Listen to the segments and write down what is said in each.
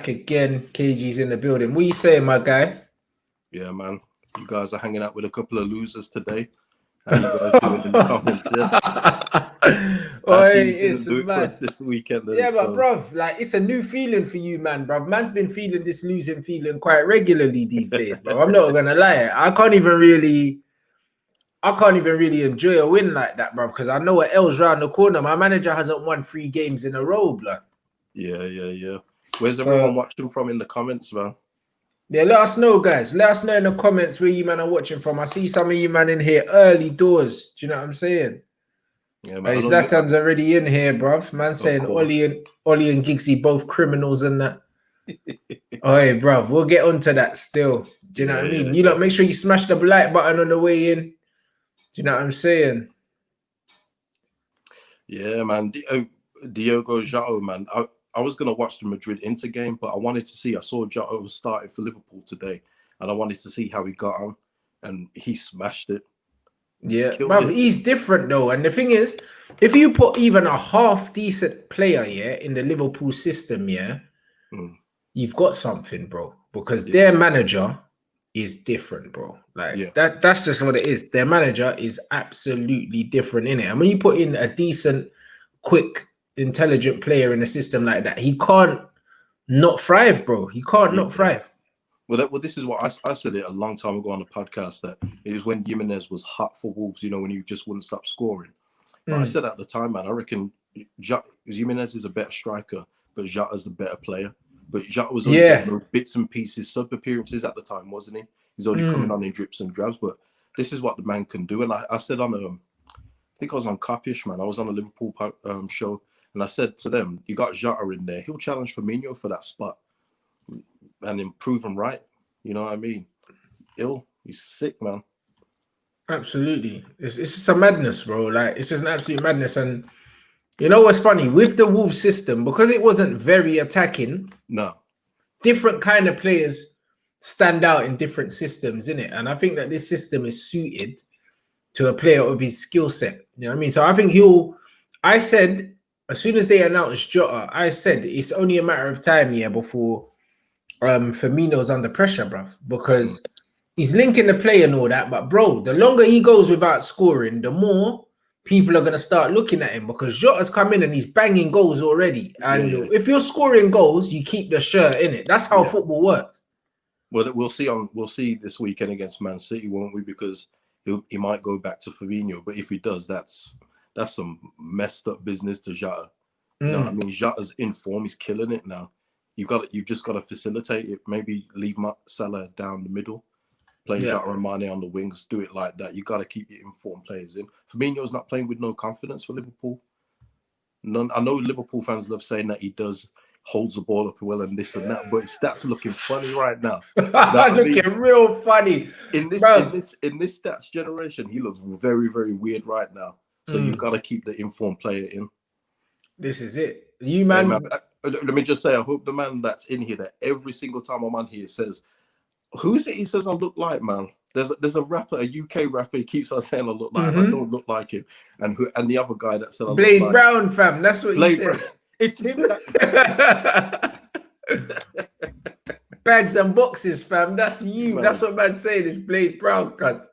back again. Kagey's in the building. What you saying, my guy? Yeah, man. You guys are hanging out with a couple of losers today. How you guys doing in the comments? Yeah. Our teams didn't do it for us this weekend. Yeah, but bruv, like it's a new feeling for you, man, bruv. Man's been feeling this losing feeling quite regularly these days, bro. I'm not gonna lie. I can't even really enjoy a win like that, bruv, because I know what else round the corner. My manager hasn't won 3 games in a row, blood. Yeah. Where's everyone watching from in the comments, man? Yeah, let us know, guys. Let us know in the comments where you man are watching from. I see some of you man in here early doors. Do you know what I'm saying? Yeah, man. Zlatan's already in here, bruv. Man saying Ollie and Giggsy both criminals and that. Oh, hey, bruv, we'll get onto that still. Do you know what I mean? You lot make sure you smash the like button on the way in. Do you know what I'm saying? Yeah, man. Diogo Jota, man. I was going to watch the Madrid Inter game, but I saw Jota was starting for Liverpool today, and I wanted to see how he got on, and he smashed it. Yeah, bruv, he's different though. And the thing is, if you put even a half decent player, in the Liverpool system, you've got something, bro, because their manager is different, bro. Like that's just what it is. Their manager is absolutely different in it. And when you put in a decent, quick, intelligent player in a system like that, he can't not thrive, bro. He can't not thrive. Well, this is what I said it a long time ago on the podcast, that it was when Jimenez was hot for Wolves, when you just wouldn't stop scoring. But I said at the time, man, I reckon Jimenez is a better striker, but Jota's the better player. But Jota was only getting those bits and pieces, sub appearances at the time, wasn't he? He's only coming on in drips and drabs. But this is what the man can do. And I said I think I was on Capish, man. I was on a Liverpool show, and I said to them, you got Jota in there. He'll challenge Firmino for that spot and improve him right. You know what I mean? He's sick, man. Absolutely. It's just a madness, bro. Like, it's just an absolute madness. And you know what's funny? With the Wolves system, because it wasn't very attacking, different kind of players stand out in different systems, innit? And I think that this system is suited to a player of his skill set. You know what I mean? So I think I said, as soon as they announced Jota, I said it's only a matter of time before Firmino's under pressure, bruv, because he's linking the play and all that. But bro, the longer he goes without scoring, the more people are going to start looking at him, because Jota's come in and he's banging goals already. And if you're scoring goals, you keep the shirt in it. That's how football works. Well, we'll see this weekend against Man City, won't we? Because he might go back to Firmino, but if he does, that's some messed up business to Jota. You know what I mean? Jota's in form; he's killing it now. You've just got to facilitate it. Maybe leave Salah down the middle, play Jota and Mane on the wings. Do it like that. You got to keep your informed players in. Firmino's not playing with no confidence for Liverpool. None. I know Liverpool fans love saying that he holds the ball up well and this and that, but his stats looking funny right now. Looking real funny in this stats generation. He looks very, very weird right now. So you got to keep the informed player in. This is it. You man. Hey, man, let me just say, I hope the man that's in here, that every single time I'm on here says, who is it he says I look like, man? There's a rapper, a UK rapper, he keeps on saying I look like him. I don't look like him. And the other guy that said I Blade look like Brown, fam. That's what he said. It's him. Bags and boxes, fam. That's you. Man. That's what man's saying. It's Blade Brown, cuz.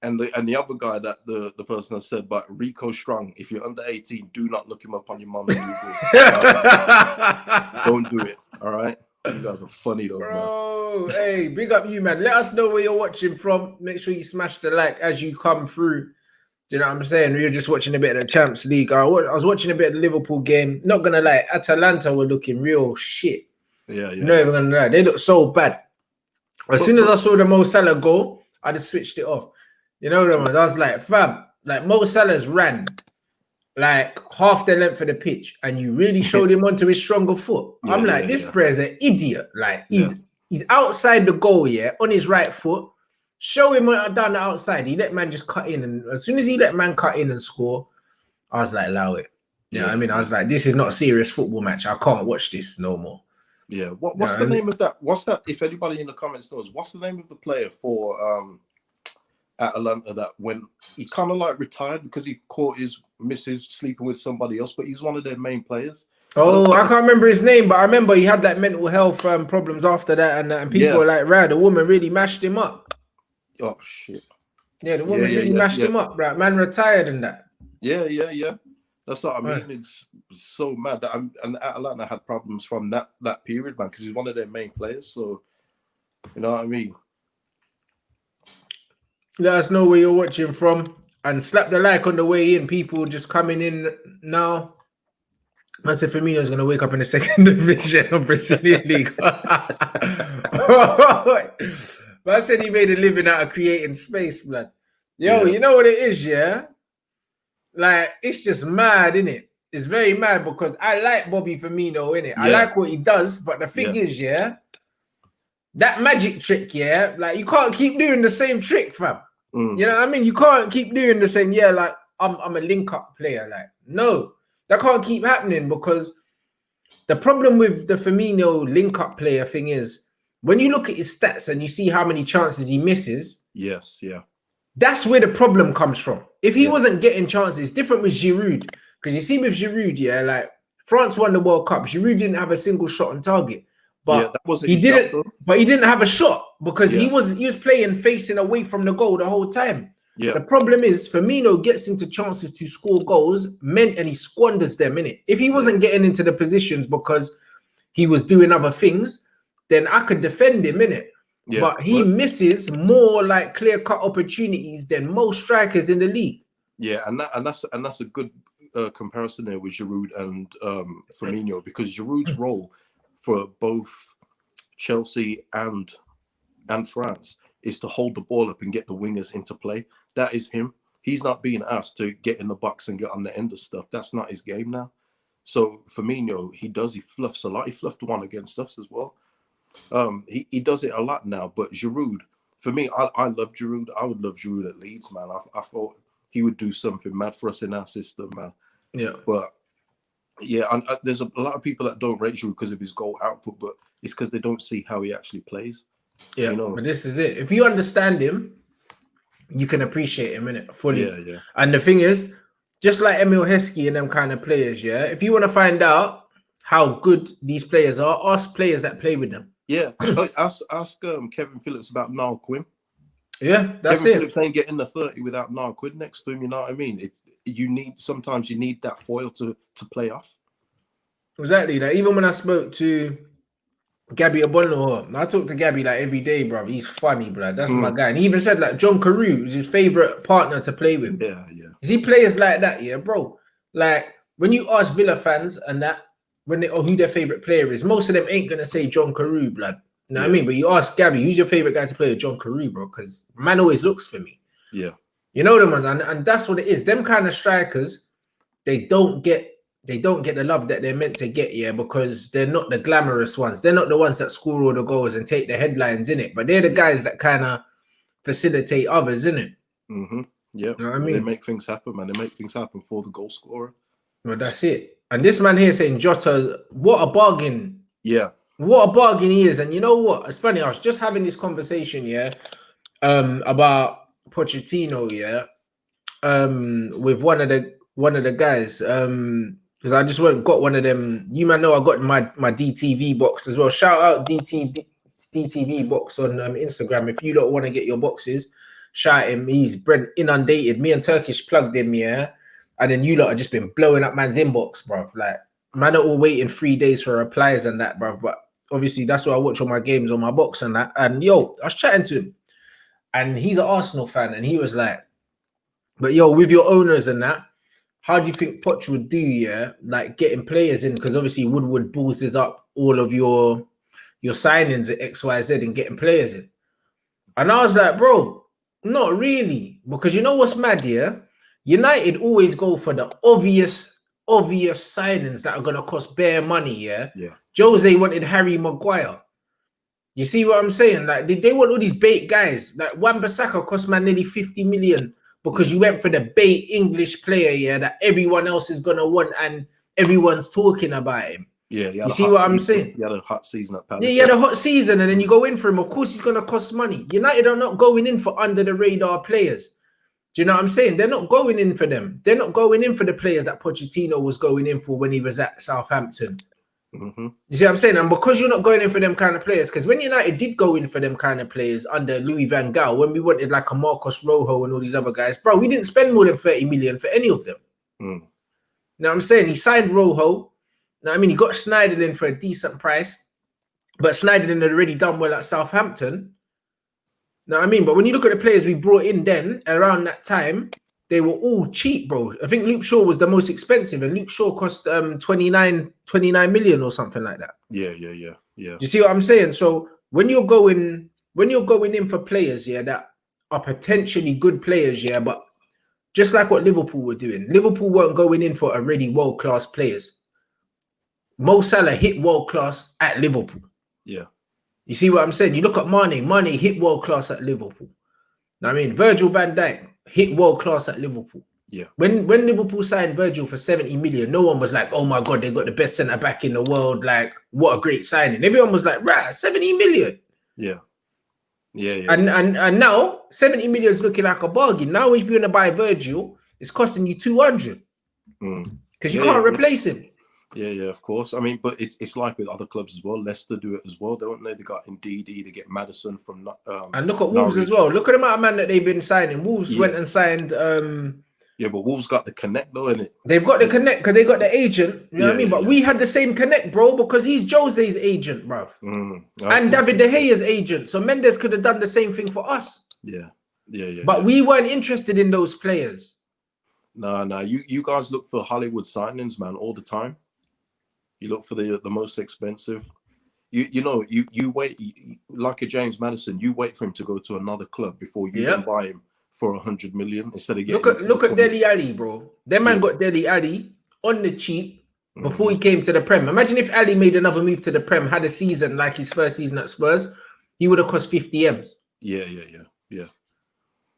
And the other guy that the person has said, but Rico Strong, if you're under 18, do not look him up on your mom's Googles. Don't do it. All right. You guys are funny though, bro. Man. Hey, big up you, man. Let us know where you're watching from. Make sure you smash the like as you come through. Do you know what I'm saying? We were just watching a bit of the Champions League. I was watching a bit of the Liverpool game. Not gonna lie, Atalanta were looking real shit. Yeah. Not even gonna lie, they look so bad. As soon as I saw the Mo Salah goal, I just switched it off. You know what I mean? I was like, fam, like Mo Salah's ran like half the length of the pitch, and you really showed him onto his stronger foot. I'm like, this player's an idiot. Like he's outside the goal, on his right foot. Show him down the outside. He let man just cut in, and as soon as he let man cut in and score, I was like, allow it. You know what I mean? I was like, this is not a serious football match. I can't watch this no more. Yeah. What's the name of that? What's that? If anybody in the comments knows, what's the name of the player for Atalanta that when he kind of like retired because he caught his missus sleeping with somebody else, but he's one of their main players. Oh, I can't remember his name, but I remember he had like mental health problems after that, and people were like, "Right, the woman really mashed him up." Oh shit! Yeah, the woman really mashed him up. Right, man, retired and that. Yeah. That's what I mean. It's so mad that and Atalanta had problems from that period, man, because he's one of their main players. So, you know what I mean. Let us know where you're watching from, and slap the like on the way in. People just coming in now. I said Firmino's going to wake up in the second division of Brazilian League. But I said he made a living out of creating space, blood. Yo, you know what it is, yeah? Like, it's just mad, innit? It's very mad because I like Bobby Firmino, innit? I like what he does, but the thing is, that magic trick, like, you can't keep doing the same trick, fam. You know what I mean? You can't keep doing the same, like, I'm a link-up player. Like, no. That can't keep happening because the problem with the Firmino link-up player thing is when you look at his stats and you see how many chances he misses. Yes, that's where the problem comes from. If he wasn't getting chances, different with Giroud. Because you see with Giroud, like France won the World Cup. Giroud didn't have a single shot on target. But that wasn't he didn't. But he didn't have a shot because he was playing facing away from the goal the whole time. The problem is Firmino gets into chances to score goals, and he squanders them, innit? If he wasn't getting into the positions because he was doing other things, then I could defend him, innit? But he misses more like clear-cut opportunities than most strikers in the league. Yeah, and that's a good comparison there with Giroud and Firmino, because Giroud's role for both Chelsea and France is to hold the ball up and get the wingers into play. That is him. He's not being asked to get in the box and get on the end of stuff. That's not his game now. So Firmino, he fluffs a lot. He fluffed one against us as well. He does it a lot now. But Giroud, for me, I love Giroud. I would love Giroud at Leeds, man. I thought he would do something mad for us in our system, man. Yeah. But and there's a lot of people that don't rate Giroud because of his goal output, but it's because they don't see how he actually plays. Yeah, you know? But this is it. If you understand him, you can appreciate him, innit? Fully. Yeah. And the thing is, just like Emil Heskey and them kind of players, if you want to find out how good these players are, ask players that play with them. Yeah. ask Kevin Phillips about Niall Quinn. Yeah, that's Kevin Phillips ain't getting the 30 without Niall Quinn next to him, you know what I mean? Sometimes you need that foil to play off. Exactly. Like, even when I spoke to Gabby Abonlo, I talk to Gabby like every day, bro. He's funny, bro. That's my guy. And he even said like John Carew is his favorite partner to play with. Yeah. He players like that, bro. Like when you ask Villa fans and that who their favorite player is, most of them ain't gonna say John Carew, blood. You know what I mean? But you ask Gabby, who's your favorite guy to play with? John Carew, bro, because man always looks for me. Yeah. You know them ones, and that's what it is. Them kind of strikers, they don't get the love that they're meant to get, because they're not the glamorous ones. They're not the ones that score all the goals and take the headlines, in it. But they're the guys that kind of facilitate others, innit? Mm-hmm. Yeah. You know what I mean? They make things happen, man. They make things happen for the goal scorer. Well, that's it. And this man here saying Jota, what a bargain. Yeah. What a bargain he is. And you know what? It's funny. I was just having this conversation, about Pochettino, with one of the guys, because I just got one of them. You might know I got my DTV box as well. Shout out DTV box on Instagram. If you don't want to get your boxes, shout him. He's inundated. Me and Turkish plugged him, and then you lot have just been blowing up man's inbox, bruv. Like, man are all waiting 3 days for replies and that, bruv. But obviously that's why I watch all my games on my box and that. And I was chatting to him, and he's an Arsenal fan, and he was like, but with your owners and that, how do you think Poch would do, like getting players in? Because obviously Woodward boosts up all of your signings at XYZ and getting players in. And I was like, bro, not really. Because you know what's mad, United always go for the obvious signings that are going to cost bare money, Yeah. Jose wanted Harry Maguire. You see what I'm saying? Like, they want all these bait guys. Like, Wan-Bissaka cost man nearly 50 million because you went for the bait English player, that everyone else is going to want and everyone's talking about him. Yeah, you see what I'm saying? He had a hot season at Palace. Yeah, he had a hot season, and then you go in for him. Of course, he's going to cost money. United are not going in for under-the-radar players. Do you know what I'm saying? They're not going in for them. They're not going in for the players that Pochettino was going in for when he was at Southampton. You see what I'm saying? And because you're not going in for them kind of players, because when United did go in for them kind of players under Louis van Gaal, when we wanted like a Marcos Rojo and all these other guys, bro, we didn't spend more than 30 million for any of them. You know what I'm saying? He signed Rojo. Now, I mean, he got Schneiderlin for a decent price, but Schneiderlin had already done well at Southampton. Know what I mean? But when you look at the players we brought in then, around that time, they were all cheap, bro. I think Luke Shaw was the most expensive, and Luke Shaw cost 29 million or something like that. Yeah. You see what I'm saying? So when you're going in for players, yeah, that are potentially good players, yeah, but just like what Liverpool were doing, Liverpool weren't going in for already world-class players. Mo Salah hit world-class at Liverpool. Yeah. You see what I'm saying? You look at Mane. Mane hit world-class at Liverpool. I mean, Virgil van Dijk hit world-class at Liverpool. Yeah. When Liverpool signed Virgil for 70 million, no one was like, oh my God, they got the best centre-back in the world. Like, what a great signing. Everyone was like, right, 70 million. Yeah. And now 70 million is looking like a bargain. Now if you're going to buy Virgil, it's costing you 200 because you can't replace him. Yeah, of course. I mean, but it's like with other clubs as well. Leicester do it as well, don't they? They got Ndidi, they get Maddison from and look at Wolves as well. Look at the amount of man that they've been signing. Wolves went and signed yeah, but Wolves got the connect though, innit? They've got the connect because they got the agent. You know what I mean? But we had the same connect, bro, because he's Jose's agent, bro. And David De Gea's agent. So Mendes could have done the same thing for us. Yeah. But we weren't interested in those players. No. You guys look for Hollywood signings, man, all the time. You look for the most expensive. You wait, like a James Maddison, you wait for him to go to another club before you can buy him for 100 million instead of getting. Look at Dele Alli, bro. That man got Dele Alli on the cheap before he came to the Prem. Imagine if Ali made another move to the Prem, had a season like his first season at Spurs, he would have cost 50 M's. Yeah.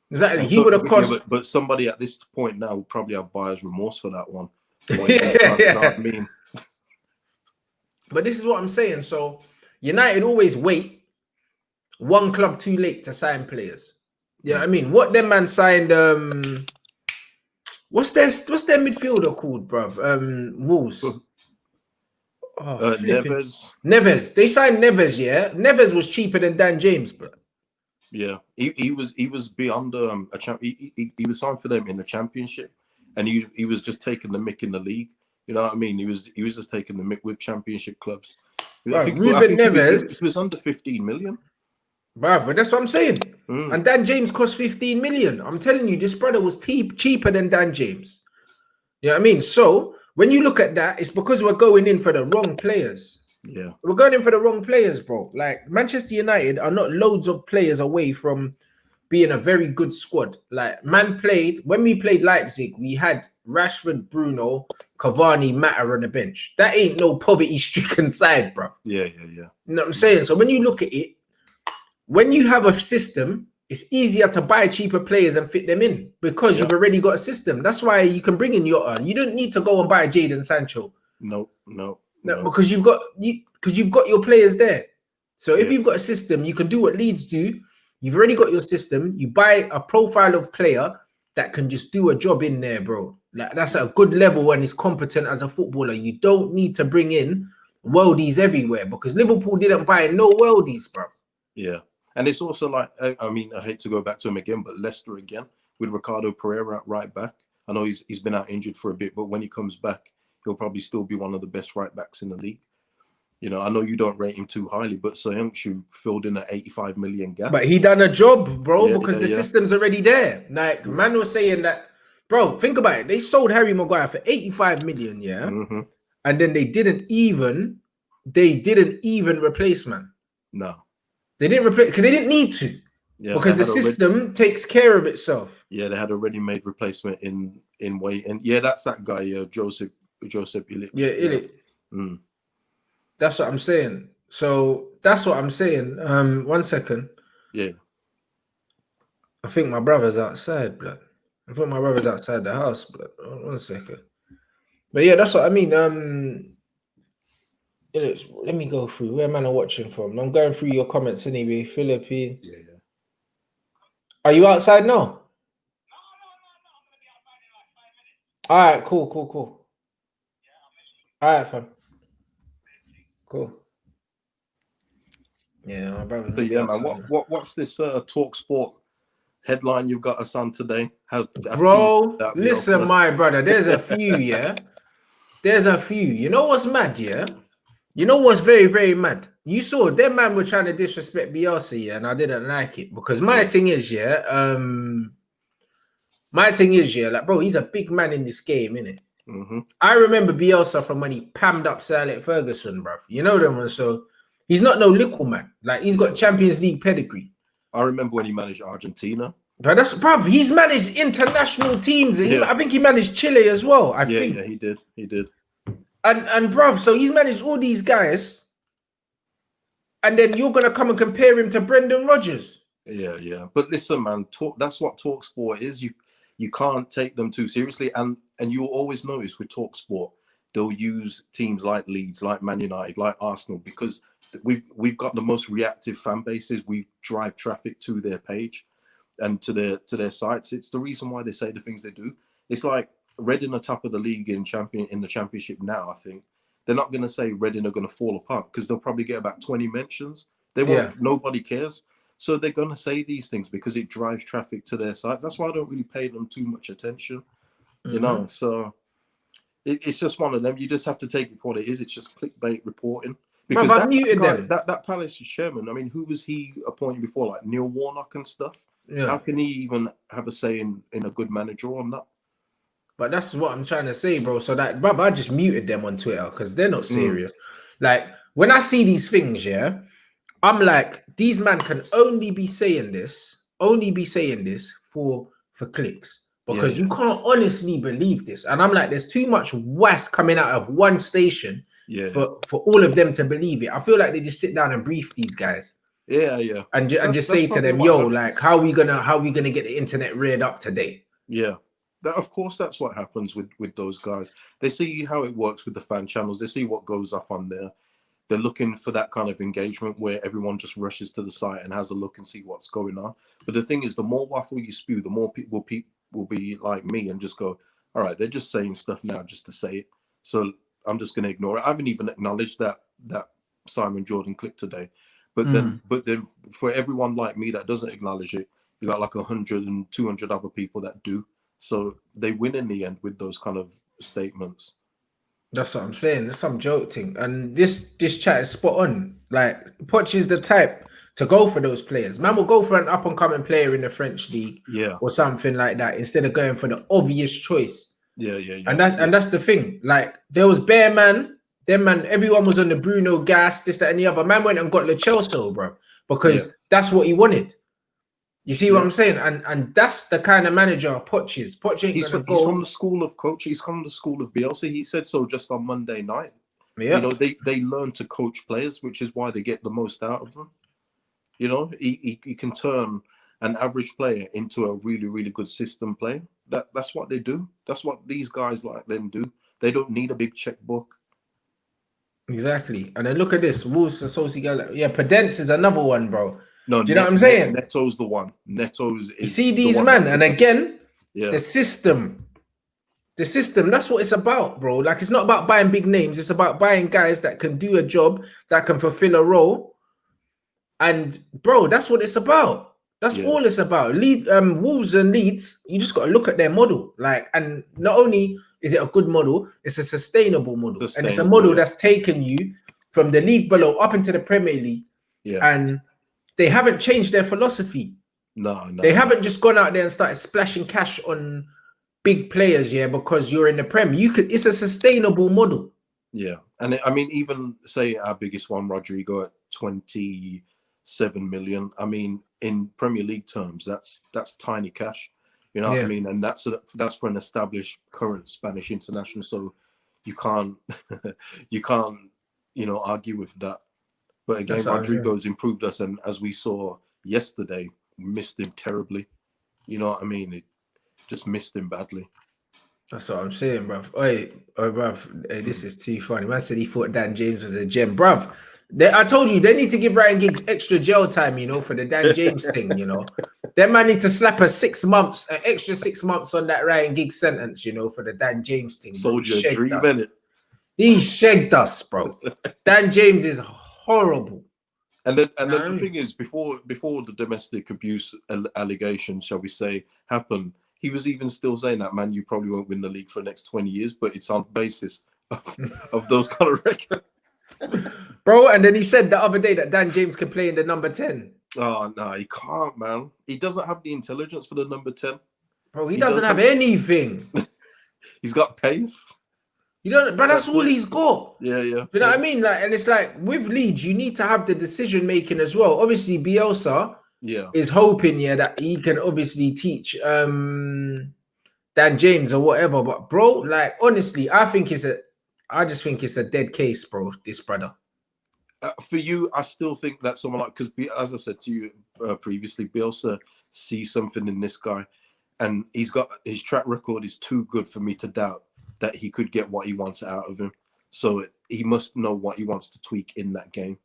Exactly. He would have cost. But somebody at this point now would probably have buyer's remorse for that one. You know what I mean? But this is what I'm saying. So United always wait one club too late to sign players. You know what I mean? What them man signed? What's their midfielder called, bruv? Wolves. Neves. They signed Neves. Yeah, Neves was cheaper than Dan James, bro. Yeah, he was beyond a champ. He was signed for them in the Championship, and he was just taking the mick in the league. You know what I mean? He was just taking the mick with Championship clubs. I think Neves was under 15 million. But that's what I'm saying. And Dan James cost 15 million. I'm telling you, this brother was cheaper than Dan James. You know what I mean? So when you look at that, it's because we're going in for the wrong players. Yeah, we're going in for the wrong players, bro. Like Manchester United are not loads of players away from being a very good squad. Like when we played Leipzig, we had Rashford, Bruno, Cavani, Mata on the bench. That ain't no poverty-stricken side, bro. Yeah. You know what I'm saying? So when you look at it, when you have a system, it's easier to buy cheaper players and fit them in because you've already got a system. That's why you can bring in Jota. You don't need to go and buy Jadon Sancho. No, because you've got your players there. So if you've got a system, you can do what Leeds do. You've already got your system. You buy a profile of player that can just do a job in there, bro. Like that's a good level and is competent as a footballer. You don't need to bring in worldies everywhere because Liverpool didn't buy no worldies, bro. Yeah. And it's also like, I mean, I hate to go back to him again, but Leicester again with Ricardo Pereira at right back. I know he's been out injured for a bit, but when he comes back, he'll probably still be one of the best right backs in the league. You know, I know you don't rate him too highly, but Soyuncu filled in an 85 million gap. But he done a job, bro, because the system's already there. Like, man was saying that, bro, think about it. They sold Harry Maguire for 85 million, yeah? And then they didn't even replace, man. No. They didn't replace, because they didn't need to. Yeah, because the system takes care of itself. Yeah, they had already made replacement in way. And yeah, that's that guy, Joseph Illich. Yeah, Illich. That's what I'm saying. So that's what I'm saying. 1 second. Yeah. I think my brother's outside, blood. I think my brother's outside the house, blood. 1 second. But yeah, that's what I mean. Let me go through. Where man are watching from? I'm going through your comments anyway. Philippines. Yeah. Are you outside now? All right, cool. All right, fam. Cool. Yeah, my brother. So yeah, man. What's this Talk Sport headline you've got us on today? Bro, listen, my brother. There's a few, yeah. There's a few. You know what's mad, yeah? You know what's very, very mad? You saw them man were trying to disrespect Bielsa, yeah, and I didn't like it because my thing is, yeah, like, bro, he's a big man in this game, innit? I remember Bielsa from when he pammed up Sir Alex Ferguson, bruv. You know them one, so he's not no little man. Like, he's got Champions League pedigree. I remember when he managed Argentina. But that's, bruv, he's managed international teams. And I think he managed Chile as well, I think. Yeah, he did. And bruv, so he's managed all these guys. And then you're going to come and compare him to Brendan Rodgers. Yeah. But listen, man, that's what TalkSport is. You can't take them too seriously. And you'll always notice with TalkSport, they'll use teams like Leeds, like Man United, like Arsenal, because we've got the most reactive fan bases. We drive traffic to their page and to their sites. It's the reason why they say the things they do. It's like Reading are top of the league in the championship now, I think. They're not going to say Reading are going to fall apart because they'll probably get about 20 mentions. They won't. Nobody cares. So they're going to say these things because it drives traffic to their sites. That's why I don't really pay them too much attention, you know. So it's just one of them. You just have to take it for what it is. It's just clickbait reporting. Because that Palace chairman, I mean, who was he appointing before? Like Neil Warnock and stuff? Yeah. How can he even have a say in a good manager or not? But that's what I'm trying to say, bro. So that, bruv, I just muted them on Twitter because they're not serious. Like, when I see these things, yeah, I'm like, these men can only be saying this for clicks. Because you can't honestly believe this. And I'm like, there's too much was coming out of one station for all of them to believe it. I feel like they just sit down and brief these guys. Yeah. And just say to them, yo, like, how are we gonna get the internet reared up today? Yeah. Of course, that's what happens with those guys. They see how it works with the fan channels. They see what goes off on there. They're looking for that kind of engagement where everyone just rushes to the site and has a look and see what's going on. But the thing is, the more waffle you spew, the more people will be like me and just go, all right, they're just saying stuff now just to say it. So I'm just going to ignore it. I haven't even acknowledged that Simon Jordan clip today. But then for everyone like me that doesn't acknowledge it, you got like 100 and 200 other people that do. So they win in the end with those kind of statements. That's what I'm saying. There's some joke thing. And this chat is spot on. Like, Poch is the type to go for those players. Man will go for an up-and-coming player in the French league or something like that instead of going for the obvious choice. Yeah. And that's the thing. Like, there was bare man. Them man, everyone was on the Bruno gas, this, that, and the other. Man went and got Lo Celso, bro, because that's what he wanted. You see what I'm saying? And that's the kind of manager Poch is. Poch ain't he's from the school of coach. He's from the school of Bielsa. He said so just on Monday night. Yeah. You know, they learn to coach players, which is why they get the most out of them. You know, he can turn an average player into a really, really good system player. That's what they do. That's what these guys like them do. They don't need a big checkbook. Exactly. And then look at this. Wolves Associate. Yeah, Pedence is another one, bro. No, do you know what I'm saying? Neto's the one. Neto's is. You see these men, and again, the system. The system, that's what it's about, bro. Like, it's not about buying big names. It's about buying guys that can do a job, that can fulfill a role. And, bro, that's what it's about. That's all it's about. Wolves and Leeds, you just got to look at their model. Like, and not only is it a good model, it's a sustainable model. And it's a model that's taken you from the league below up into the Premier League. Yeah. And they haven't changed their philosophy. No. They haven't just gone out there and started splashing cash on big players, because you're in the Prem. It's a sustainable model. Yeah. And I mean, even say our biggest one, Rodrigo, at 27 million. I mean, in Premier League terms, that's tiny cash. You know what I mean? And that's for an established current Spanish international. So you can't argue with that. But again, Rodrigo's improved us, and as we saw yesterday, missed him terribly. You know what I mean? It just missed him badly. That's what I'm saying, bruv. Bruv, this is too funny. Man said he thought Dan James was a gem. Bruv, I told you, they need to give Ryan Giggs extra jail time, for the Dan James thing, Them man need to slap an extra 6 months on that Ryan Giggs sentence, you know, for the Dan James thing. Sold you a dream, innit? He shagged us, bro. Dan James is horrible. And then the thing is, before the domestic abuse allegation, shall we say, happened, he was even still saying that, man, you probably won't win the league for the next 20 years, but it's on the basis of those kind of records. Bro, and then he said the other day that Dan James can play in the number 10. Oh, no, he can't, man. He doesn't have the intelligence for the number 10. Bro, he doesn't have anything. He's got pace. You don't, but that's all he's got. Yeah. You know what I mean? Like, and it's like with Leeds, you need to have the decision making as well. Obviously, Bielsa is hoping that he can obviously teach Dan James or whatever. But bro, like honestly, I just think it's a dead case, bro. This brother. For you, I still think that someone like, because as I said to you previously, Bielsa sees something in this guy, and his track record is too good for me to doubt that he could get what he wants out of him. So he must know what he wants to tweak in that game.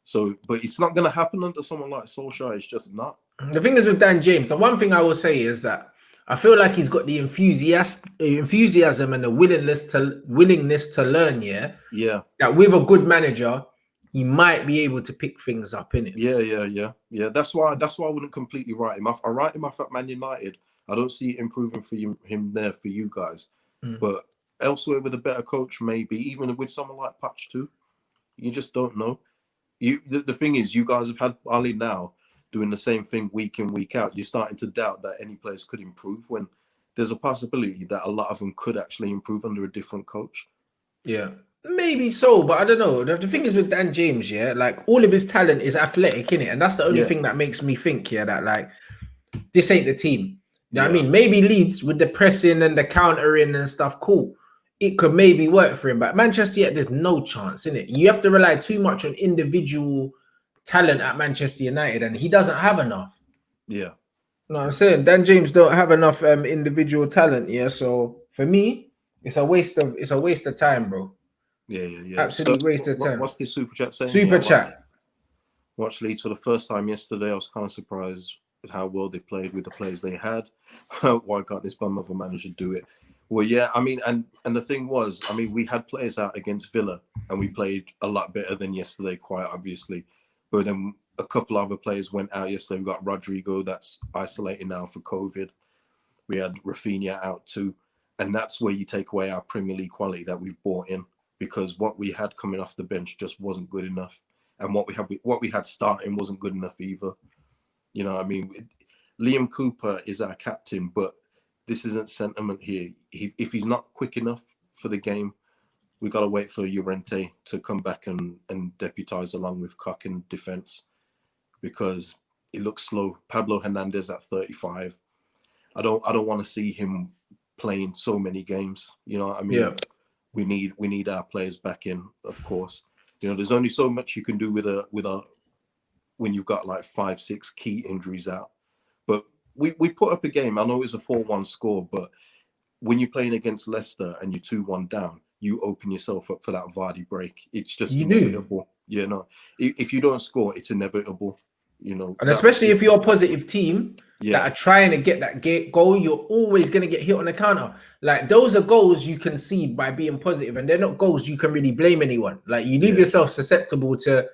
So, but it's not going to happen under someone like Solskjaer. It's just not. The thing is with Dan James, the one thing I will say is that I feel like he's got the enthusiasm and the willingness to learn. Yeah. That with a good manager, he might be able to pick things up in it. Yeah. That's why I wouldn't completely write him off. I write him off at Man United. I don't see it improving for him there for you guys. But elsewhere with a better coach, maybe even with someone like Poch too, you just don't know. The thing is, you guys have had Ali now doing the same thing week in, week out. You're starting to doubt that any players could improve when there's a possibility that a lot of them could actually improve under a different coach. Yeah, maybe so, but I don't know. The thing is with Dan James, like all of his talent is athletic, innit? And that's the only thing that makes me think, that like this ain't the team. You know what I mean? Maybe Leeds with the pressing and the countering and stuff, cool. It could maybe work for him. But Manchester, there's no chance, innit? You have to rely too much on individual talent at Manchester United, and he doesn't have enough. Yeah. You know what I'm saying? Dan James don't have enough individual talent, So for me, it's a waste of time, bro. Yeah. Absolute waste of time. What's this super chat saying? Super chat. Watched Leeds for the first time yesterday. I was kind of surprised at how well they played with the players they had. Why can't this bum of a manager do it? Well, yeah, I mean, and the thing was, I mean, we had players out against Villa and we played a lot better than yesterday, quite obviously. But then a couple other players went out yesterday. We got Rodrigo, that's isolated now for COVID. We had Rafinha out too. And that's where you take away our Premier League quality that we've brought in, because what we had coming off the bench just wasn't good enough. And what we had starting wasn't good enough either. You know, I mean, Liam Cooper is our captain, but this isn't sentiment here. If he's not quick enough for the game, we got to wait for Llorente to come back and deputise along with Cock in defence, because it looks slow. Pablo Hernandez at 35. I don't want to see him playing so many games. You know what I mean? Yeah. We need our players back in, of course. You know, there's only so much you can do with a when you've got like 5-6 key injuries out. But we put up a game. I know it's a 4-1 score, but when you're playing against Leicester and you're 2-1 down, you open yourself up for that Vardy break. It's just inevitable. You know, if you don't score, it's inevitable. You know, and especially if you're a positive team that are trying to get that goal, you're always going to get hit on the counter. Like, those are goals you concede by being positive, and they're not goals you can really blame anyone. Like, you leave yourself susceptible to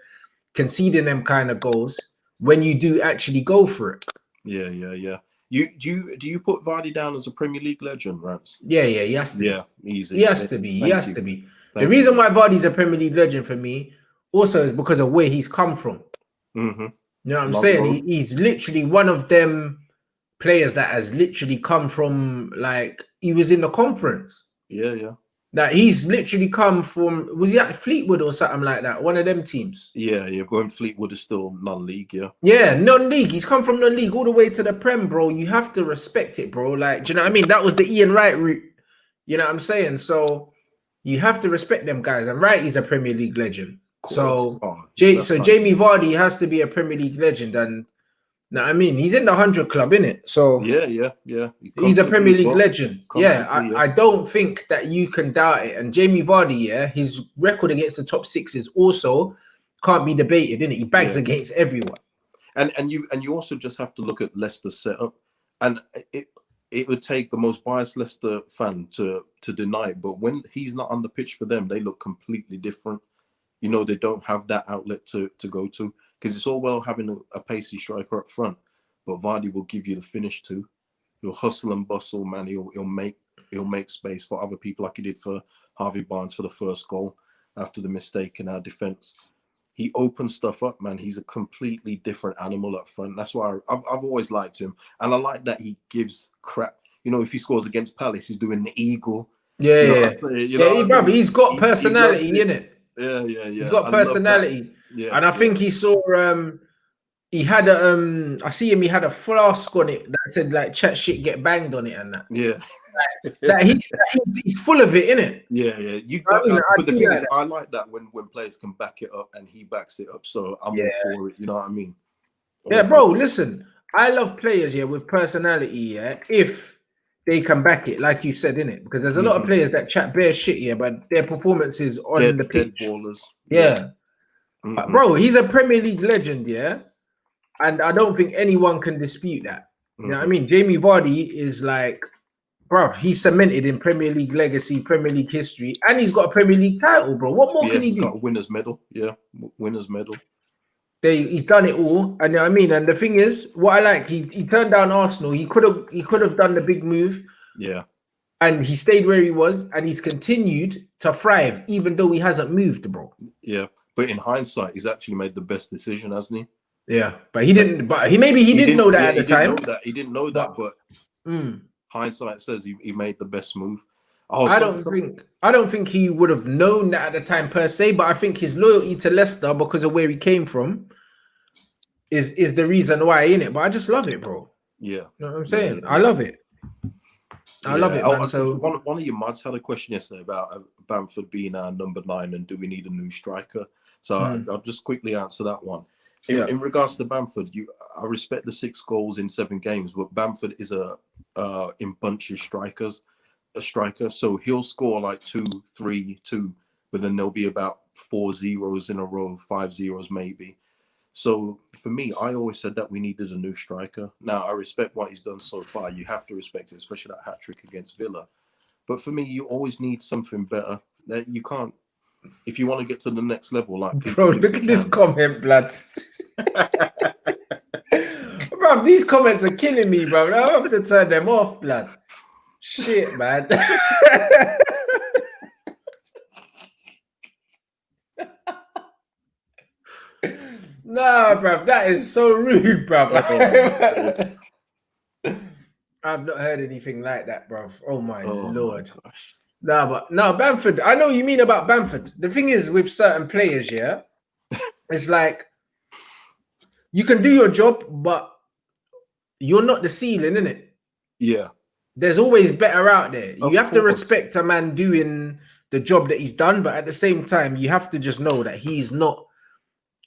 conceding them kind of goals when you do actually go for it. Yeah. Do you put Vardy down as a Premier League legend, Rants? Yeah, he has to. Yeah, easy. He has to be. The reason why Vardy's a Premier League legend for me also is because of where he's come from. Mm-hmm. You know what I'm saying? He's literally one of them players that has literally come from, like, he was in the conference. Yeah. That he's literally come from, was he at Fleetwood or something like that? One of them teams. Yeah. Going Fleetwood is still non-league, yeah. Yeah, non-league. He's come from non-league all the way to the Prem, bro. You have to respect it, bro. Like, do you know what I mean? That was the Ian Wright route. You know what I'm saying? So you have to respect them guys. And Wright is a Premier League legend. So Jamie Vardy has to be a Premier League legend. And no, I mean, he's in the 100 club, innit? So yeah. He's a Premier League legend. Yeah, I don't think that you can doubt it. And Jamie Vardy, his record against the top six is also can't be debated, innit? He bangs against everyone. And you also just have to look at Leicester's setup, and it would take the most biased Leicester fan to deny it. But when he's not on the pitch for them, they look completely different. You know, they don't have that outlet to go to, because it's all well having a pacey striker up front, but Vardy will give you the finish too. He'll hustle and bustle, man. He'll make space for other people, like he did for Harvey Barnes for the first goal after the mistake in our defense. He opens stuff up, man. He's a completely different animal up front. That's why I've always liked him, and I like that he gives crap. You know, if he scores against Palace, he's doing the eagle. Yeah, brother, he's got personality, innit? Yeah. He's got personality. Yeah, and I think he saw he had a I see him. He had a flask on it that said like "chat shit, get banged" on it, and that. Yeah, he's full of it, innit? Yeah. You got. But the thing is, I like that when players can back it up, and he backs it up. So I'm all for it. You know what I mean? Yeah, bro. Listen, I love players with personality. Yeah, if they can back it, like you said, innit? Because there's a lot of players that chat bare shit, but their performances on the pitch, dead ballers. Yeah. But bro, he's a Premier League legend, and I don't think anyone can dispute that. You know what I mean? Jamie Vardy is like, bro, he's cemented in Premier League legacy, Premier League history, and he's got a Premier League title, bro. What more can he do? He's got a winner's medal. Yeah, winner's medal. He's done it all, and you know what I mean. And the thing is, what I like, he turned down Arsenal. He could have done the big move. Yeah. And he stayed where he was, and he's continued to thrive, even though he hasn't moved, bro. Yeah, but in hindsight, he's actually made the best decision, hasn't he? Yeah, but he didn't. But he didn't know that at the time. He didn't know that, but hindsight says he made the best move. I don't think he would have known that at the time per se, but I think his loyalty to Leicester because of where he came from is the reason why, innit? But I just love it, bro. Yeah, you know what I'm saying? I love it. I love it, man. So one of your mods had a question yesterday about Bamford being our number 9 and do we need a new striker? So I'll just quickly answer that one. In regards to Bamford, I respect the 6 goals in 7 games, but Bamford is in bunches a striker. So he'll score like 2, 3, 2, but then there'll be about 4 zeros in a row, 5 zeros maybe. So for me, I always said that we needed a new striker. Now, I respect what he's done so far. You have to respect it, especially that hat-trick against Villa. But for me, you always need something better. That you can't, if you want to get to the next level. Like, bro, look at this comment, blood. Bro, these comments are killing me, bro. I have to turn them off, blood. Shit, man. Nah, bruv, that is so rude, bruv. I've not heard anything like that, bruv. Oh my lord. No, Bamford. I know what you mean about Bamford. The thing is with certain players, it's like you can do your job, but you're not the ceiling, innit? Yeah. There's always better out there. You have to respect a man doing the job that he's done, but at the same time, you have to just know that he's not.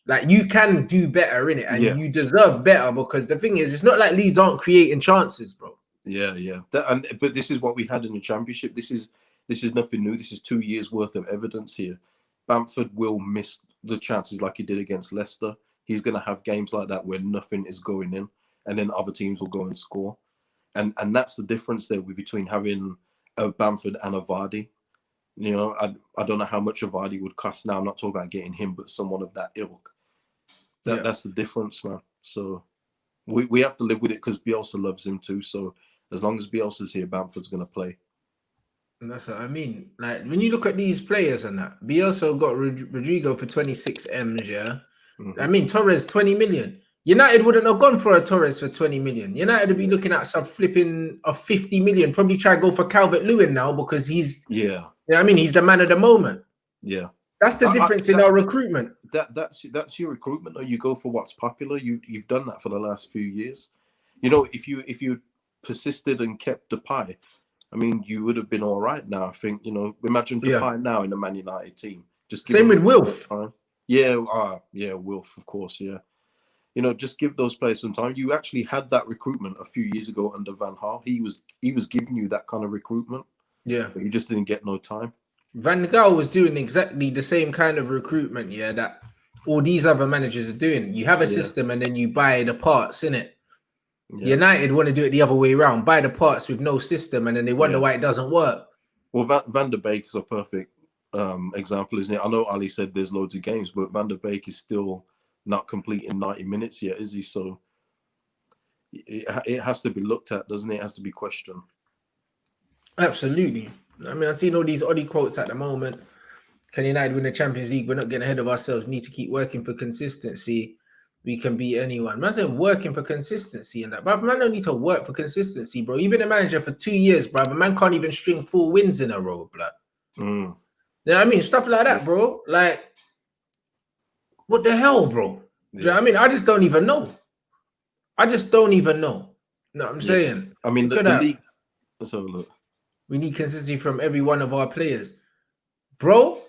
Like, you can do better in it, and you deserve better, because the thing is, it's not like Leeds aren't creating chances, bro. Yeah. But this is what we had in the Championship. This is nothing new. This is 2 years worth of evidence here. Bamford will miss the chances like he did against Leicester. He's going to have games like that where nothing is going in, and then other teams will go and score. And that's the difference there between having a Bamford and a Vardy. You know, I don't know how much a Vardy would cost now. I'm not talking about getting him, but someone of that ilk. That's the difference, man. So we have to live with it because Bielsa loves him too. So as long as Bielsa's here, Bamford's going to play. And that's what I mean. Like, when you look at these players and that, Bielsa got Rodrigo for 26 M's, I mean, Torres, 20 million. United wouldn't have gone for a Torres for 20 million. United would be looking at some flipping of 50 million. Probably try to go for Calvert-Lewin now because he's, I mean, he's the man of the moment. Yeah. That's the difference in our recruitment. That's your recruitment, or you go for what's popular. You've done that for the last few years. You know, if you persisted and kept Depay, I mean, you would have been all right now. I think, you know, imagine Depay now in the Man United team. Just same with Wilf. Yeah, Wilf, of course, yeah. You know, just give those players some time. You actually had that recruitment a few years ago under Van Gaal. He was giving you that kind of recruitment. Yeah. But you just didn't get no time. Van Gaal was doing exactly the same kind of recruitment, that all these other managers are doing. You have a system and then you buy the parts, innit? Yeah. United want to do it the other way around, buy the parts with no system, and then they wonder why it doesn't work. Well, Van der Beek is a perfect example, isn't it? I know Ali said there's loads of games, but Van der Beek is still not completing 90 minutes yet, is he? So it has to be looked at, doesn't it? It has to be questioned. Absolutely. I mean, I've seen all these oddie quotes at the moment. Can United win the Champions League? We're not getting ahead of ourselves. Need to keep working for consistency. We can beat anyone. Man said working for consistency and that. But man don't need to work for consistency, bro. You've been a manager for 2 years, bro. But man can't even string 4 wins in a row, blood. You know what I mean? Stuff like that, bro. Like, what the hell, bro? Do you know what I mean? I just don't even know. I just don't even know. No, I'm saying. I mean, the league. Let's have a look. We need consistency from every one of our players. Bro,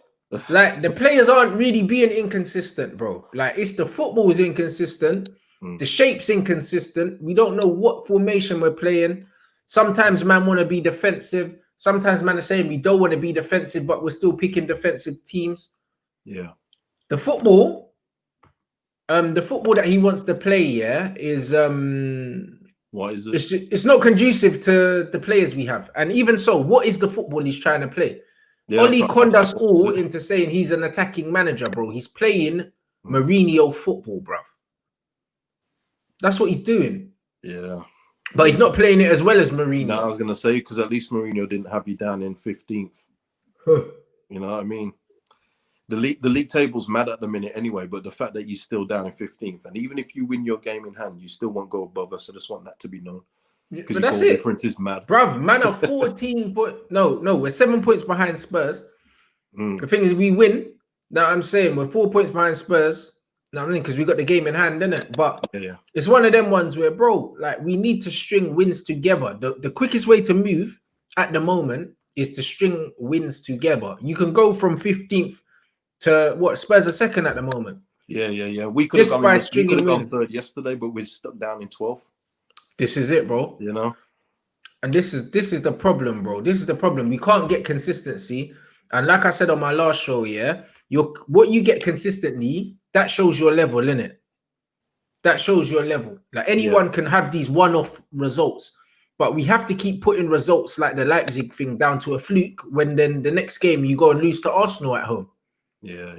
like the players aren't really being inconsistent, bro. Like it's the football is inconsistent. The shape's inconsistent. We don't know what formation we're playing. Sometimes man want to be defensive. Sometimes man are saying we don't want to be defensive, but we're still picking defensive teams. Yeah. The football that he wants to play, is what is it? It's not conducive to the players we have. And even so, what is the football he's trying to play? Oli conned us all into saying he's an attacking manager, bro. He's playing Mourinho football, bruv. That's what he's doing. Yeah. But he's not playing it as well as Mourinho. No, I was going to say, because at least Mourinho didn't have you down in 15th. You know what I mean? The league table's mad at the minute anyway, but the fact that you're still down in 15th, and even if you win your game in hand, you still won't go above us. I just want that to be known. But that's it. Difference is mad. Bruv, man are 14 points. No, we're 7 points behind Spurs. The thing is, we win. Now I'm saying we're 4 points behind Spurs. Now I mean, because we got the game in hand, innit? But it's one of them ones where, bro, like we need to string wins together. The quickest way to move at the moment is to string wins together. You can go from 15th to what? Spurs are second at the moment. Yeah. We could have gone third yesterday, but we're stuck down in 12th. This is it, bro. You know, and this is the problem, bro. This is the problem. We can't get consistency, and like I said on my last show, what you get consistently, that shows your level, innit? That shows your level. Like anyone can have these one-off results, but we have to keep putting results like the Leipzig thing down to a fluke. When then the next game you go and lose to Arsenal at home. Yeah.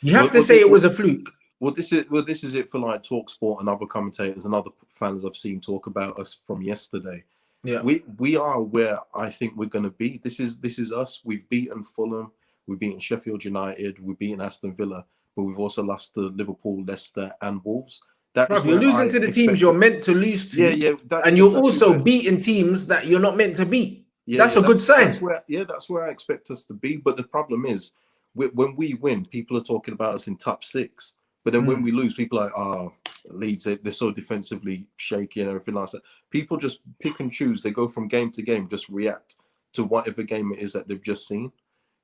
You have to say it was a fluke. Well, this is it for like TalkSport and other commentators and other fans I've seen talk about us from yesterday. Yeah, we are where I think we're going to be. This is us. We've beaten Fulham, we've beaten Sheffield United, we've beaten Aston Villa, but we've also lost to Liverpool, Leicester, and Wolves. You're losing to the teams you're meant to lose to. And you're also beating teams that you're not meant to beat. That's a good sign. That's where I expect us to be. But the problem is, when we win, people are talking about us in top 6. But then when we lose, people are like, Leeds, they're so defensively shaky and everything like that. People just pick and choose. They go from game to game, just react to whatever game it is that they've just seen.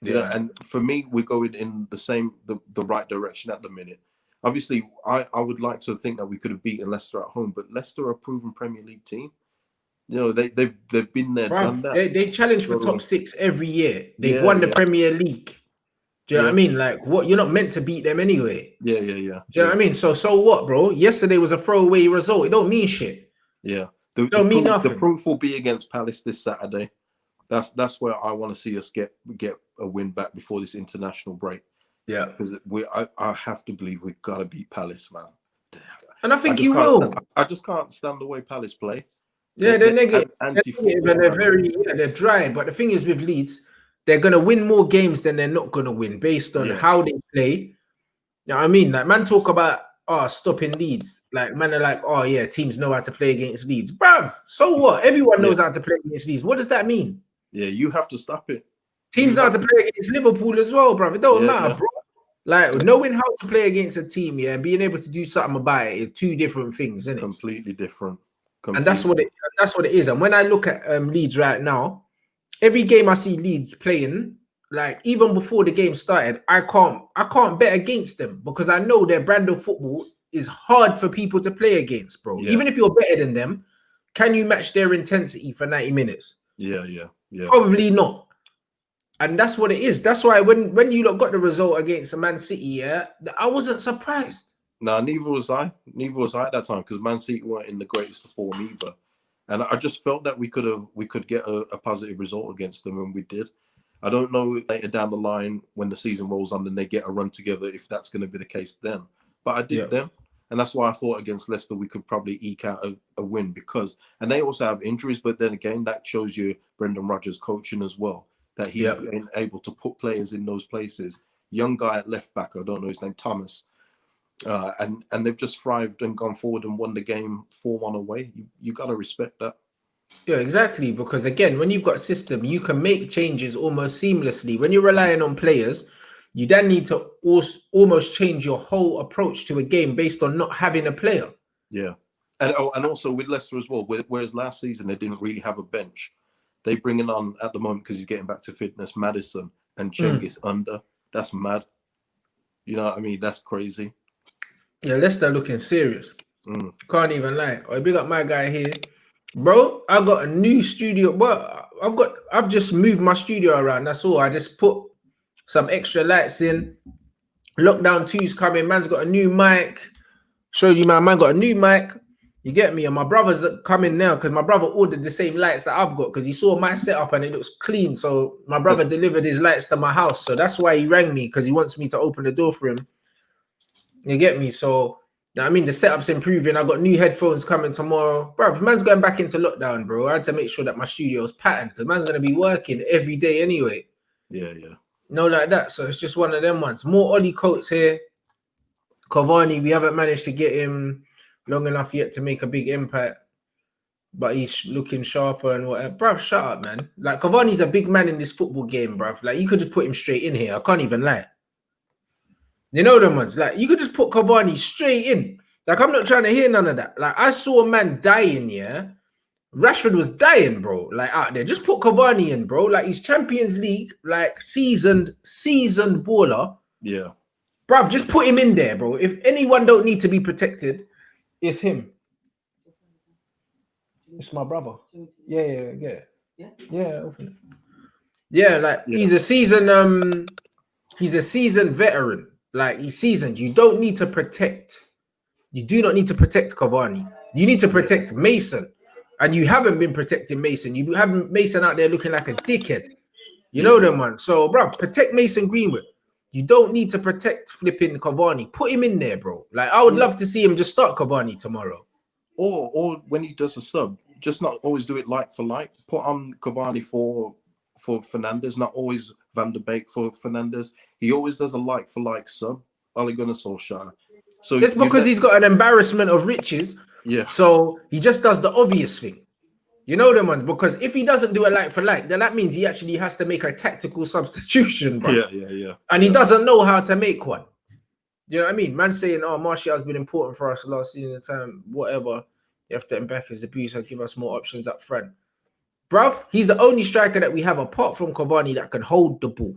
You know? And for me, we're going in the right direction at the minute. Obviously, I would like to think that we could have beaten Leicester at home, but Leicester are a proven Premier League team. You know, they've been there, done that. They challenge for top 6 every year. They've won the Premier League. Do you know what I mean? Like, what? You're not meant to beat them anyway. Yeah. Do you know what I mean? So what, bro? Yesterday was a throwaway result. It don't mean shit. Yeah. Don't mean nothing. The proof will be against Palace this Saturday. That's where I want to see us get a win back before this international break. Yeah. Because I have to believe we've got to beat Palace, man. And I think you will. I just can't stand the way Palace play. Yeah, they're negative. They're dry. But the thing is with Leeds, they're going to win more games than they're not going to win based on how they play. You know what I mean? Like, man talk about, stopping Leeds. Like, man are like, teams know how to play against Leeds. Bruv, so what? Everyone knows how to play against Leeds. What does that mean? Yeah, you have to stop it. Teams know how to play against Liverpool as well, bruv. It don't matter, bro. Like, knowing how to play against a team, being able to do something about it is 2 different things, isn't it? Completely different. And that's what it is. And when I look at Leeds right now, every game I see Leeds playing, like even before the game started, I can't bet against them because I know their brand of football is hard for people to play against, bro. Even if you're better than them, can you match their intensity for 90 minutes? Yeah. Probably not. And that's what it is. That's why when you lot got the result against Man City, yeah, I wasn't surprised. No, neither was I. Neither was I at that time because Man City weren't in the greatest form either. And I just felt that we could get a positive result against them, and we did. I don't know later down the line when the season rolls on and they get a run together if that's going to be the case then. But I did then. And that's why I thought against Leicester we could probably eke out a win because, and they also have injuries, but then again, that shows you Brendan Rodgers coaching as well, that he's been able to put players in those places. Young guy at left back, I don't know his name, Thomas. And they've just thrived and gone forward and won the game 4-1 away. You got to respect that. Yeah, exactly. Because again, when you've got a system, you can make changes almost seamlessly. When you're relying on players, you then need to almost change your whole approach to a game based on not having a player. Yeah. And also with Leicester as well, whereas last season they didn't really have a bench. They bring it on at the moment because he's getting back to fitness, Maddison and Cengiz under. That's mad. You know what I mean? That's crazy. Yeah, Leicester looking serious. Can't even lie. I big up my guy here. Bro, I got a new studio. Well, I've just moved my studio around. That's all. I just put some extra lights in. Lockdown 2's coming. Man's got a new mic. Showed you, man got a new mic. You get me? And my brother's coming now because my brother ordered the same lights that I've got because he saw my setup and it looks clean. So my brother delivered his lights to my house. So that's why he rang me because he wants me to open the door for him. You get me? So, I mean, the setup's improving. I got new headphones coming tomorrow. Bro, if man's going back into lockdown, bro, I had to make sure that my studio's patterned because man's going to be working every day anyway. Yeah. No, like that. So it's just one of them ones. More Ollie Coates here. Cavani, we haven't managed to get him long enough yet to make a big impact. But he's looking sharper and whatever. Bruv, shut up, man. Like, Cavani's a big man in this football game, bruv. Like, you could just put him straight in here. I can't even lie. You know them ones. Like, you could just put Cavani straight in. Like, I'm not trying to hear none of that. Like, I saw a man dying, yeah? Rashford was dying, bro. Like, out there. Just put Cavani in, bro. Like, he's Champions League, like, seasoned baller. Yeah. Bruv, just put him in there, bro. If anyone don't need to be protected, it's him. It's my brother. Yeah. Open it. Yeah, like, he's a seasoned veteran. Like, he's seasoned. You don't need to protect. You do not need to protect Cavani. You need to protect Mason. And you haven't been protecting Mason. You have Mason out there looking like a dickhead. You know them, man. So, bro, protect Mason Greenwood. You don't need to protect flipping Cavani. Put him in there, bro. Like, I would love to see him just start Cavani tomorrow. Or when he does a sub, just not always do it like for like. Put on Cavani for Fernandes, not always Van der Beek for Fernandes. He always does a like for like sub. Ole Gunnar Solskjaer. So it's because he's got an embarrassment of riches. Yeah. So he just does the obvious thing. You know them ones, because if he doesn't do a like for like, then that means he actually has to make a tactical substitution, bro. Yeah. And he doesn't know how to make one. You know what I mean? Man saying, oh, Martial's been important for us last season time, whatever. You have to back his abuse and give us more options up front. Bruv, he's the only striker that we have apart from Cavani that can hold the ball.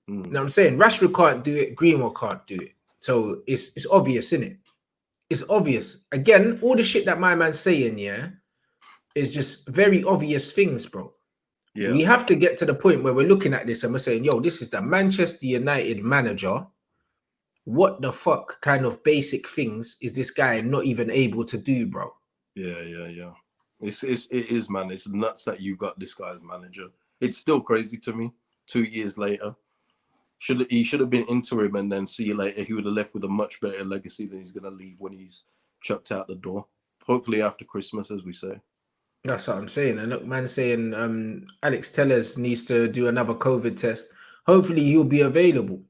You know what I'm saying? Rashford can't do it. Greenwood can't do it. So it's obvious, isn't it? It's obvious. Again, all the shit that my man's saying, yeah, is just very obvious things, bro. Yeah. We have to get to the point where we're looking at this and we're saying, yo, this is the Manchester United manager. What the fuck kind of basic things is this guy not even able to do, bro? Yeah. It is, man. It's nuts that you got this guy as manager. It's still crazy to me. 2 years later, he should have been interim and then see you later. He would have left with a much better legacy than he's gonna leave when he's chucked out the door. Hopefully after Christmas, as we say. That's what I'm saying. And look, man, saying Alex Tellers needs to do another COVID test. Hopefully he'll be available. Do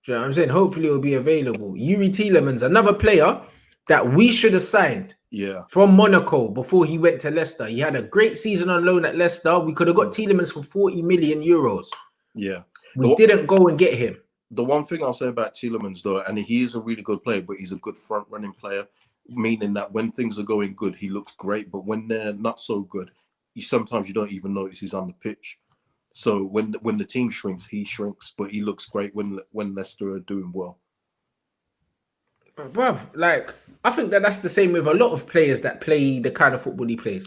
you know what I'm saying? Hopefully he'll be available. Yuri Tielemans, another player that we should have signed. Yeah. From Monaco before he went to Leicester. He had a great season on loan at Leicester. We could have got Tielemans for 40 million euros. Yeah. We didn't go and get him. The one thing I'll say about Tielemans, though, and he is a really good player, but he's a good front-running player, meaning that when things are going good, he looks great. But when they're not so good, sometimes you don't even notice he's on the pitch. So when the team shrinks, he shrinks, but he looks great when Leicester are doing well. Bruv, like, I think that's the same with a lot of players that play the kind of football he plays.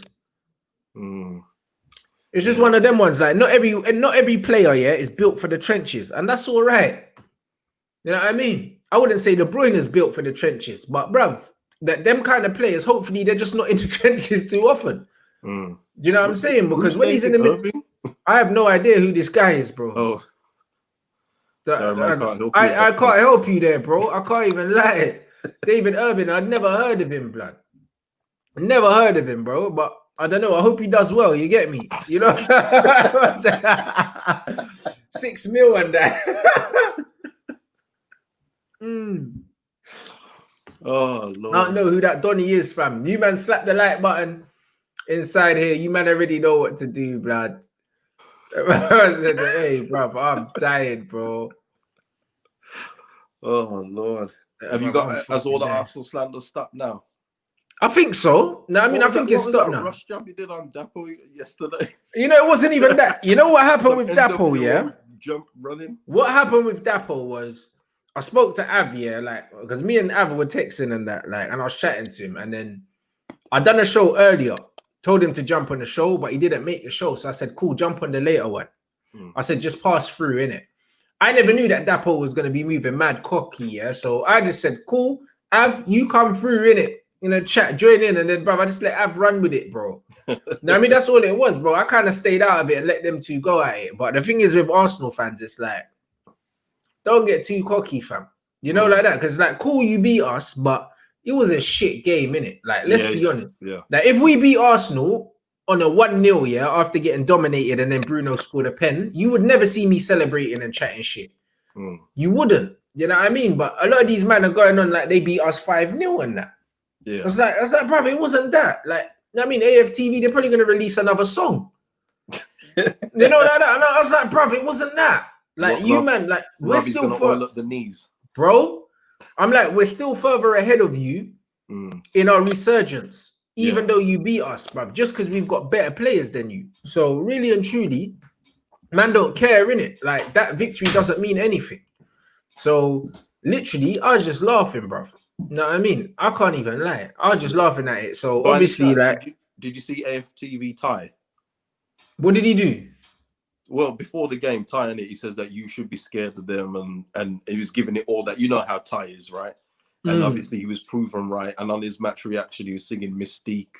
It's just one of them ones. Like not every player, is built for the trenches, and that's all right. You know what I mean? I wouldn't say De Bruyne is built for the trenches, but bruv, them kind of players, hopefully they're just not in the trenches too often. Do you know what I'm saying? Because when he's in the middle, I have no idea who this guy is, bro. Oh, sorry, man, I can't help you. I can't help you there, bro. I can't even lie. David Irving, I'd never heard of him, blood. Never heard of him, bro. But I don't know. I hope he does well. You get me? You know, 6 mil and that. Oh Lord. I don't know who that Donny is, fam. You man slap the like button inside here. You man already know what to do, blood. Hey, bro, I'm tired, bro. Oh Lord. Have you got has all the Arsenal slander stopped now? I think so. No, I mean, I think it's stopped now. Rush job you did on Dapo yesterday. You know, it wasn't even that. You know what happened with Dapo, yeah? Jump running. What happened with Dapo was I spoke to Av, like, because me and Av were texting and that, like, and I was chatting to him, and then I done a show earlier, told him to jump on the show, but he didn't make the show. So I said, cool, jump on the later one. I said, just pass through, innit? I never knew that Dapo was going to be moving mad cocky, yeah? So I just said, cool, Av, you come through, innit? You know, chat, join in, and then, bro, I just let Av run with it, bro. Now, I mean, that's all it was, bro. I kind of stayed out of it and let them two go at it. But the thing is with Arsenal fans, it's like, don't get too cocky, fam. You know, like that. Because, like, cool, you beat us, but it was a shit game, innit? Like, let's be honest. Yeah. Like, if we beat Arsenal on a 1-0, yeah, after getting dominated and then Bruno scored a pen, you would never see me celebrating and chatting shit. You wouldn't. You know what I mean? But a lot of these men are going on like they beat us 5-0 and that. Yeah. I was like, brother, it wasn't that. Like, I mean, AFTV, they're probably going to release another song. You know, like that. And I was like, brother, it wasn't that. Like, man, like, we're still oil up the knees. Bro, I'm like, we're still further ahead of you in our resurgence, even though you beat us, bruv, just because we've got better players than you. So, really and truly, man don't care, innit? Like, that victory doesn't mean anything. So, literally, I was just laughing, bruv. You know what I mean? I can't even lie. I was just laughing at it. So, obviously, like... Did you see AFTV Ty? What did he do? Well, before the game, Ty in it, he says that you should be scared of them, and he was giving it all that. You know how Ty is, right? And obviously, he was proven right. And on his match reaction, he was singing Mystique.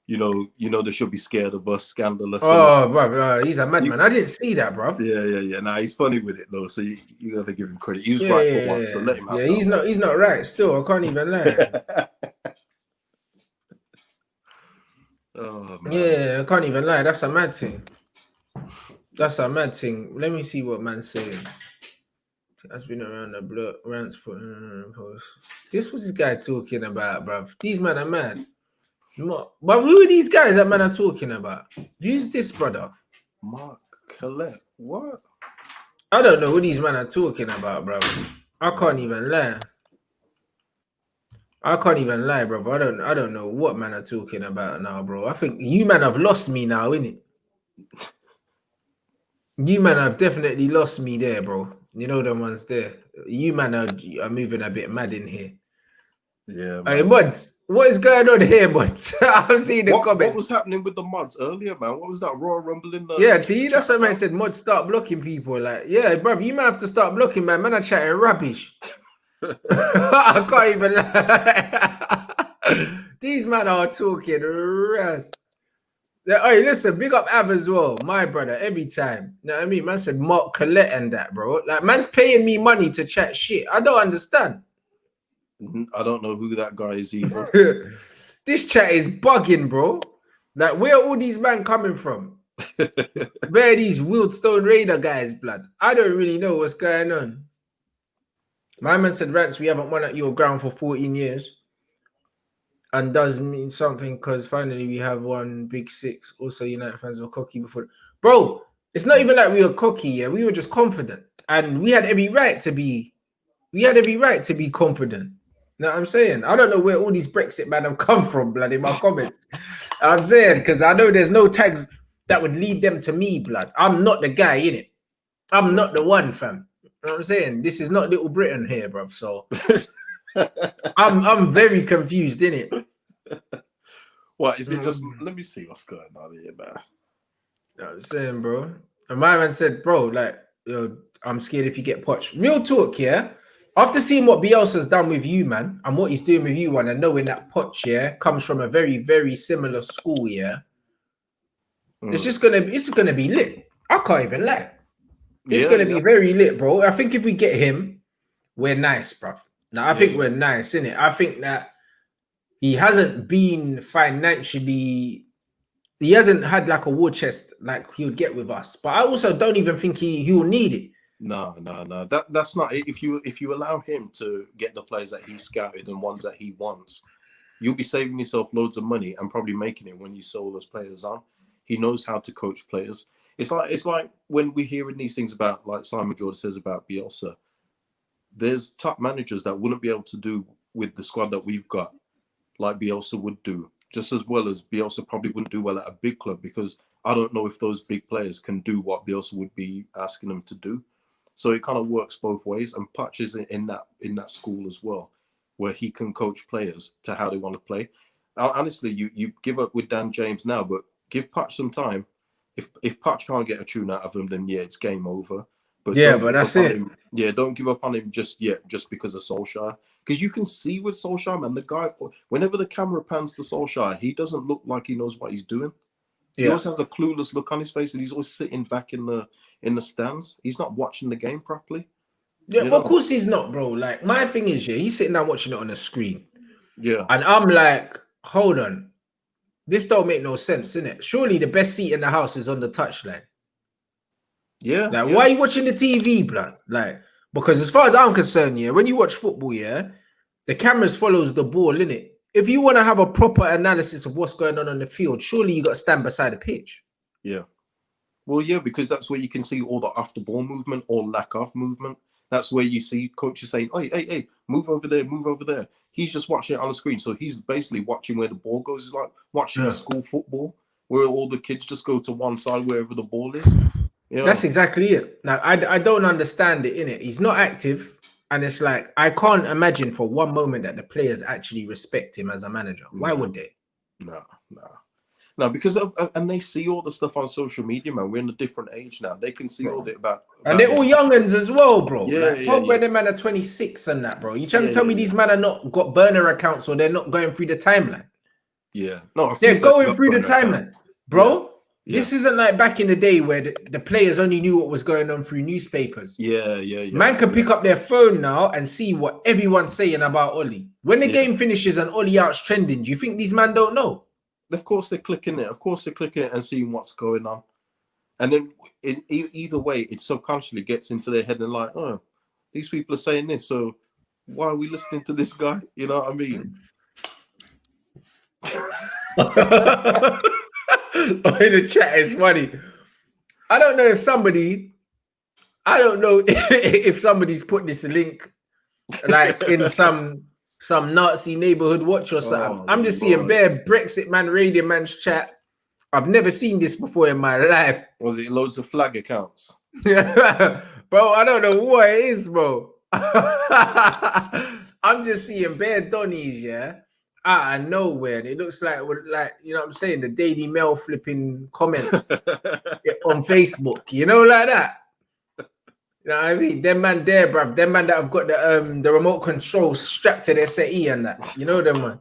You know, they should be scared of us, scandalous. Oh, bro, he's a madman. I didn't see that, bro. Yeah. Nah, he's funny with it though, so you got to give him credit. He was right for once, so let him have that. He's not right. Still, I can't even lie. Oh man. Yeah, I can't even lie. That's a mad thing. That's a mad thing. Let me see what man's saying. That's been around the block. Rants put post. This was this guy talking about, bruv. These men are mad. But who are these guys that man are talking about? Who's this brother? Mark Collette. What? I don't know who these men are talking about, bro. I can't even lie. Bro. I don't know what man are talking about now, bro. I think you man have lost me now, innit? You man have definitely lost me there, bro. You know the ones there. You man are moving a bit mad in here. Yeah. Hey, Mods, what is going on here, Mods? I'm seeing the comments. What was happening with the Mods earlier, man? What was that Royal Rumble in the... Yeah, see, that's what man said. Mods start blocking people. Like, yeah, bro, you might have to start blocking, man. Man, I chatting rubbish. I can't even lie. These men are talking rest. Hey, listen, big up Ab as well, my brother, every time. You know what I mean? Man said Mark Collette and that, bro. Like, man's paying me money to chat shit. I don't understand. I don't know who that guy is either. This chat is bugging, bro. Like, where are all these men coming from? Where are these Wildstone Raider guys, blood? I don't really know what's going on. My man said, Rants, we haven't won at your ground for 14 years. And does mean something because finally we have one big six. Also, United fans were cocky before. Bro, it's not even like we were cocky, yeah. We were just confident. And we had every right to be confident. You know what I'm saying? I don't know where all these Brexit men have come from, blood, in my comments. I'm saying, because I know there's no tags that would lead them to me, blood. I'm not the guy, innit? I'm not the one, fam. You know what I'm saying? This is not Little Britain here, bruv. So I'm very confused, innit? What is it? Just let me see what's going on here, man. I'm saying, bro. And my man said, bro, like, yo, I'm scared if you get Poch. Real talk, yeah. After seeing what Bielsa's done with you, man, and what he's doing with you, man, and knowing that Poch, yeah, comes from a very, very similar school, yeah. It's just gonna be lit. I can't even lie. It's gonna be very lit, bro. I think if we get him, we're nice, bruv. Now I think we're nice, innit? I think that he hasn't been financially. He hasn't had like a war chest like he would get with us. But I also don't even think he'll need it. No. That's not it. If you allow him to get the players that he scouted and ones that he wants, you'll be saving yourself loads of money and probably making it when you sell those players on. He knows how to coach players. It's like when we're hearing these things about, like Simon Jordan says about Bielsa, there's top managers that wouldn't be able to do with the squad that we've got, like Bielsa would do. Just as well as Bielsa probably wouldn't do well at a big club, because I don't know if those big players can do what Bielsa would be asking them to do. So it kind of works both ways. And Poch is in that school as well, where he can coach players to how they want to play. Honestly, you give up with Dan James now, but give Poch some time. If Poch can't get a tune out of him, then yeah, it's game over. But that's it. Don't give up on him just yet, just because of Solskjaer. Because you can see with Solskjaer, man, the guy, whenever the camera pans to Solskjaer, he doesn't look like he knows what he's doing. He always has a clueless look on his face, and he's always sitting back in the stands. He's not watching the game properly. Yeah, of course he's not, bro. Like, my thing is, yeah, he's sitting down watching it on the screen. Yeah. And I'm like, hold on. This don't make no sense, innit? Surely the best seat in the house is on the touchline. Yeah. Like, why are you watching the TV, blood? Like, because as far as I'm concerned, yeah, when you watch football, yeah, the cameras follows the ball, innit? If you want to have a proper analysis of what's going on the field, surely you got to stand beside the pitch. Yeah. Well, yeah, because that's where you can see all the after ball movement or lack of movement. That's where you see coaches saying, hey, move over there, move over there. He's just watching it on the screen. So he's basically watching where the ball goes. It's like watching school football, where all the kids just go to one side wherever the ball is. You know? That's exactly it. Now, I don't understand it, innit? He's not active. And it's like, I can't imagine for one moment that the players actually respect him as a manager. Why would they? No, because and they see all the stuff on social media, man. We're in a different age now. They can see all the about and they're all young'uns as well, bro. Yeah, like, Pogba, them man are 26 and that, bro. You trying to tell me these men are not got burner accounts, or they're not going through the timeline? Yeah, no, they're going through the timeline, bro. Yeah. This isn't like back in the day where the players only knew what was going on through newspapers. Yeah. Man can pick up their phone now and see what everyone's saying about Oli. When the game finishes and Oli out's trending, do you think these men don't know? Of course they're clicking it. Of course they're clicking it and seeing what's going on. And then either way, it subconsciously gets into their head and like, oh, these people are saying this, so why are we listening to this guy? You know what I mean? The chat is funny. I don't know if somebody's put this link like in some Nazi neighborhood watch or something. I'm just seeing bare Brexit man, Radio man's chat. I've never seen this before in my life. Was it loads of flag accounts? Bro, I don't know what it is, bro. I'm just seeing bare Donnies, yeah, out of nowhere. And it looks like, you know what I'm saying, the Daily Mail flipping comments on Facebook, you know, like that. You know what I mean? Them man there, bruv. Them man that have got the remote control strapped to their settee and that. You know them man.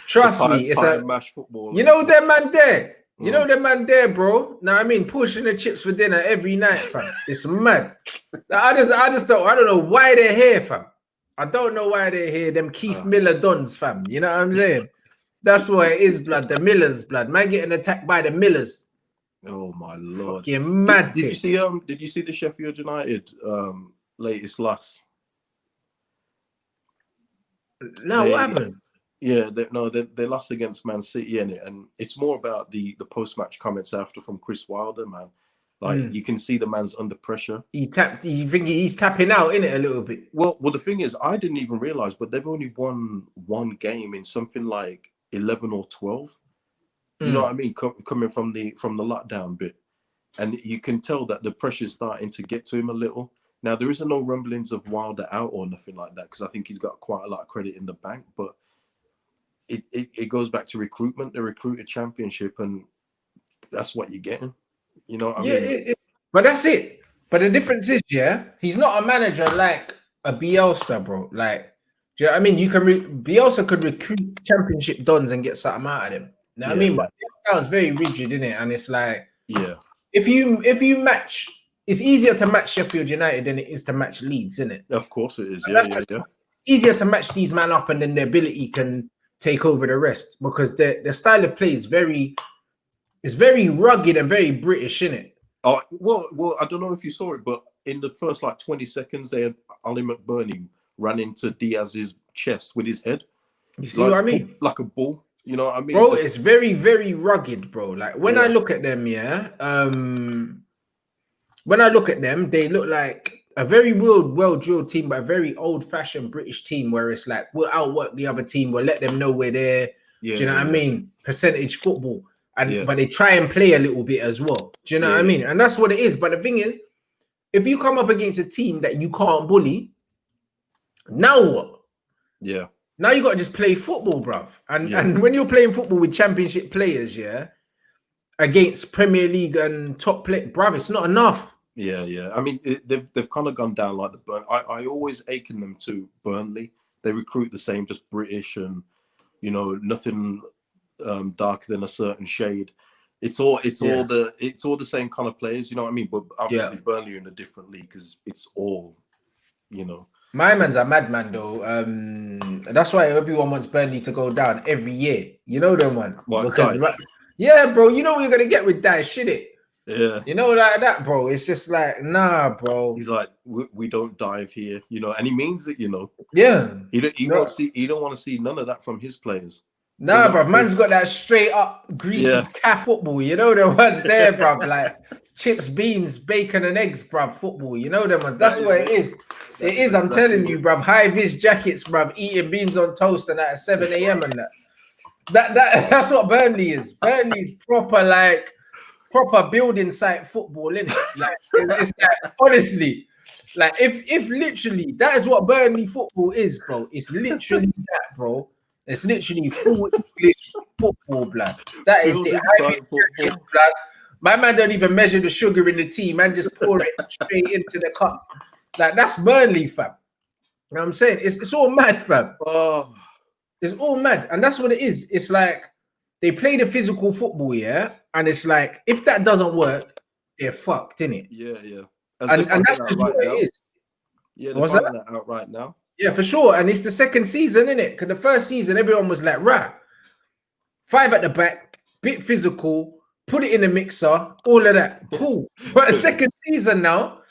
Trust me, it's a mash football. You know them man there. You know them man there, bro. Now I mean, pushing the chips for dinner every night, fam. It's mad. I don't know why they're here, fam. I don't know why they're here. Them Keith Miller dons, fam. You know what I'm saying? That's what it is, blood. The Millers, blood. Man getting attacked by the Millers. Oh my lord! Fucking mad. Did you see the Sheffield United latest loss? No, what happened? Yeah, they lost against Man City, innit? And it's more about the post-match comments after from Chris Wilder, man. Like you can see the man's under pressure. You think he's tapping out, innit, a little bit? Well, the thing is, I didn't even realize, but they've only won one game in something like 11 or 12. You know what I mean? Coming from the lockdown bit. And you can tell that the pressure's starting to get to him a little. Now, there isn't no rumblings of Wilder out or nothing like that, because I think he's got quite a lot of credit in the bank. But it goes back to recruitment, the recruited championship. And that's what you're getting. You know what I Yeah, mean? but that's it. But the difference is, he's not a manager like a Bielsa, bro. Like, do you know what I mean? Bielsa could recruit championship dons and get something out of them. You know what I mean? But that was very rigid, isn't it? And it's like, if you match, it's easier to match Sheffield United than it is to match Leeds, isn't it? Of course it is. Yeah. Easier to match these man up, and then their ability can take over the rest, because the style of play is very rugged and very British, isn't it? Oh, well, I don't know if you saw it, but in the first 20 seconds, they had Ollie McBurney ran into Diaz's chest with his head. You see what I mean? Like a ball. You know what I mean? Bro, it's very, very rugged, bro. Like when I look at them, when I look at them, they look like a very well-drilled team, but a very old-fashioned British team, where it's like, we'll outwork the other team, we'll let them know we're there. Do you know what I mean? Percentage football. But they try and play a little bit as well. Do you know what I mean? And that's what it is. But the thing is, if you come up against a team that you can't bully, now what? Yeah. Now you got to just play football, bruv. And when you're playing football with championship players, against Premier League and top play, bruv, it's not enough. Yeah. I mean, they've kind of gone down like the Burnley. I always aken them to Burnley. They recruit the same, just British and, nothing darker than a certain shade. It's all the same kind of players, you know what I mean? But obviously Burnley are in a different league because it's all, My man's a madman though. That's why everyone wants Burnley to go down every year. You know them ones. Yeah, bro. You know what you're gonna get with that shit. It. Yeah. You know, like that, bro. It's just like, nah, bro. He's like, we don't dive here, and he means it, Yeah. He won't see. He don't want to see none of that from his players. Nah, bro. Man's got that straight up greasy calf football. You know them ones there, bro. Like chips, beans, bacon, and eggs, bro. Football. You know them ones. That's what it is. It is. I'm telling you, bro. High vis jackets, bro. Eating beans on toast and at 7 a.m. and that. That's what Burnley is. Burnley's proper building site football, innit? Like, it's like, honestly, like if literally that is what Burnley football is, bro. It's literally that, bro. It's literally full English football, blood. That is it. Blood. My man don't even measure the sugar in the tea, man. Just pour it straight into the cup. Like that's Burnley, fam. You know what I'm saying? It's all mad, fam. Oh. It's all mad, and that's what it is. It's like they play the physical football, and it's like if that doesn't work, they're fucked, innit? Yeah. And that's just what it is. Yeah, they're finding that out right now. Yeah, for sure. And it's the second season, innit? Because the first season, everyone was like, right, 5 at the back, bit physical, put it in the mixer, all of that. Cool. But the second season now,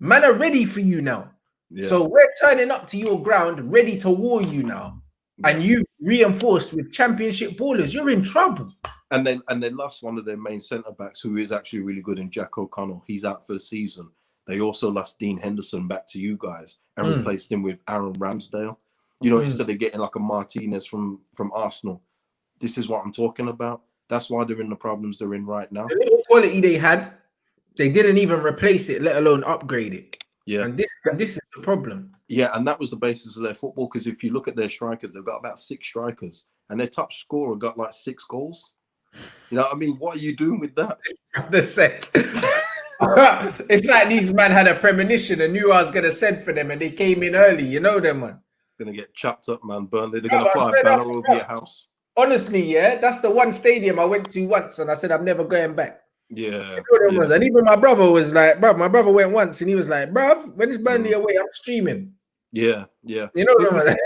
man are ready for you now. Yeah. So we're turning up to your ground, ready to war you now. Yeah. And you reinforced with championship ballers, you're in trouble. And they lost one of their main centre-backs, who is actually really good in Jack O'Connell. He's out for the season. They also lost Dean Henderson back to you guys and replaced him with Aaron Ramsdale. Instead of getting like a Martinez from Arsenal. This is what I'm talking about. That's why they're in the problems they're in right now. The little quality they had, they didn't even replace it, let alone upgrade it. Yeah. And this is the problem. Yeah, and that was the basis of their football, because if you look at their strikers, they've got about 6 strikers, and their top scorer got like 6 goals. You know what I mean? What are you doing with that? The set. It's like these man had a premonition and knew I was gonna send for them, and they came in early. You know them, man. Gonna get chopped up, man. Burnley. They're gonna fly a banner over your house. Honestly, that's the one stadium I went to once, and I said I'm never going back. Yeah. You know and even my brother was like, bro, my brother went once, and he was like, bro, when is Burnley away? I'm streaming. Yeah. You know but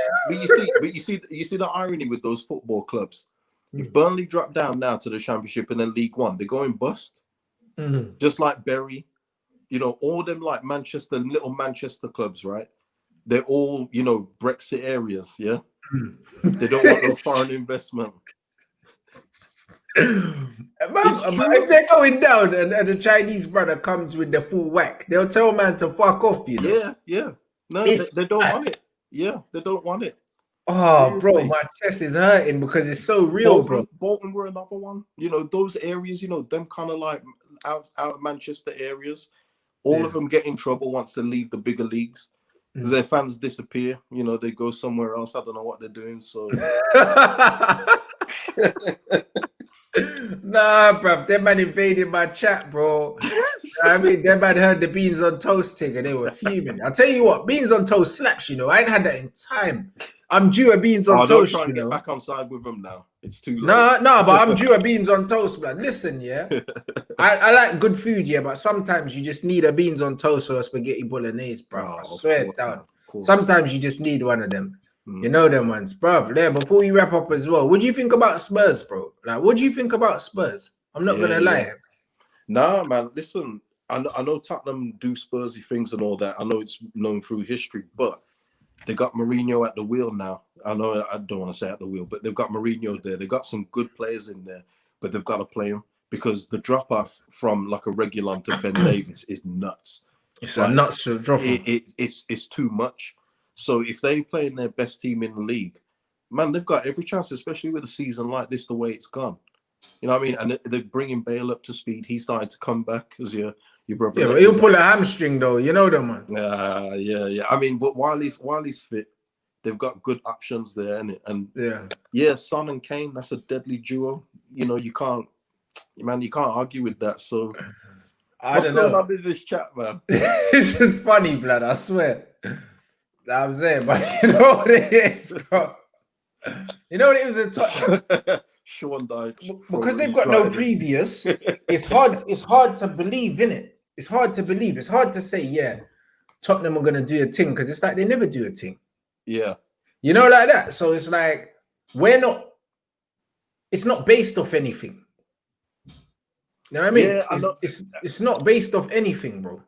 you see the irony with those football clubs. If Burnley drop down now to the Championship and then League One, they're going bust. Just like Bury, all them like little Manchester clubs, right? They're all, Brexit areas, yeah? They don't want no foreign investment. If they're going down and the Chinese brother comes with the full whack, they'll tell man to fuck off, Yeah. No, they don't want it. Yeah, they don't want it. Oh, seriously. Bro, my chest is hurting because it's so real, bro. Bolton were another one. Those areas, them kind of like out of Manchester areas, all of them get in trouble once they leave the bigger leagues. Because their fans disappear. They go somewhere else. I don't know what they're doing. So Nah, bruv, them man invaded my chat, bro. I mean, them man heard the beans on toast thing and they were fuming. I'll tell you what, beans on toast slaps, you know. I ain't had that in time. I'm due a beans on toast, don't try and you know. get back on side with them now. It's too late. No, but I'm due a beans on toast, man. Listen, yeah. I like good food, yeah, but sometimes you just need a beans on toast or a spaghetti bolognese, bro. I swear it down. Sometimes you just need one of them. You know them ones, bruv. There, before we wrap up as well, what do you think about Spurs, bro? Like, what do you think about Spurs? I'm not gonna lie. Nah, man. Listen, I know Tottenham do Spursy things and all that. I know it's known through history, but they got Mourinho at the wheel now. I know I don't want to say at the wheel, but they've got Mourinho there. They've got some good players in there, but they've got to play them because the drop off from like a Reguilon to Ben Davies is nuts. It's like, a nuts drop off. It's too much. So if they play in their best team in the league, man, they've got every chance, especially with a season like this, the way it's gone. You know what I mean? And they're bringing Bale up to speed. He's starting to come back as your brother. Yeah, but he'll pull a hamstring though. You know them, man. Yeah. I mean, but while he's fit, they've got good options there, and Son and Kane, that's a deadly duo. You know, you can't argue with that. So what's going on in this chat, man? This is funny, blood. I swear. I'm saying, but you know what it is, bro. You know what it is? Sean died because they've got no previous. It's hard to believe in it. It's hard to believe. It's hard to say, yeah, Tottenham are gonna do a thing because it's like they never do a thing. Yeah, you know, like that. So it's like it's not based off anything. You know what I mean? Yeah, it's not based off anything, bro.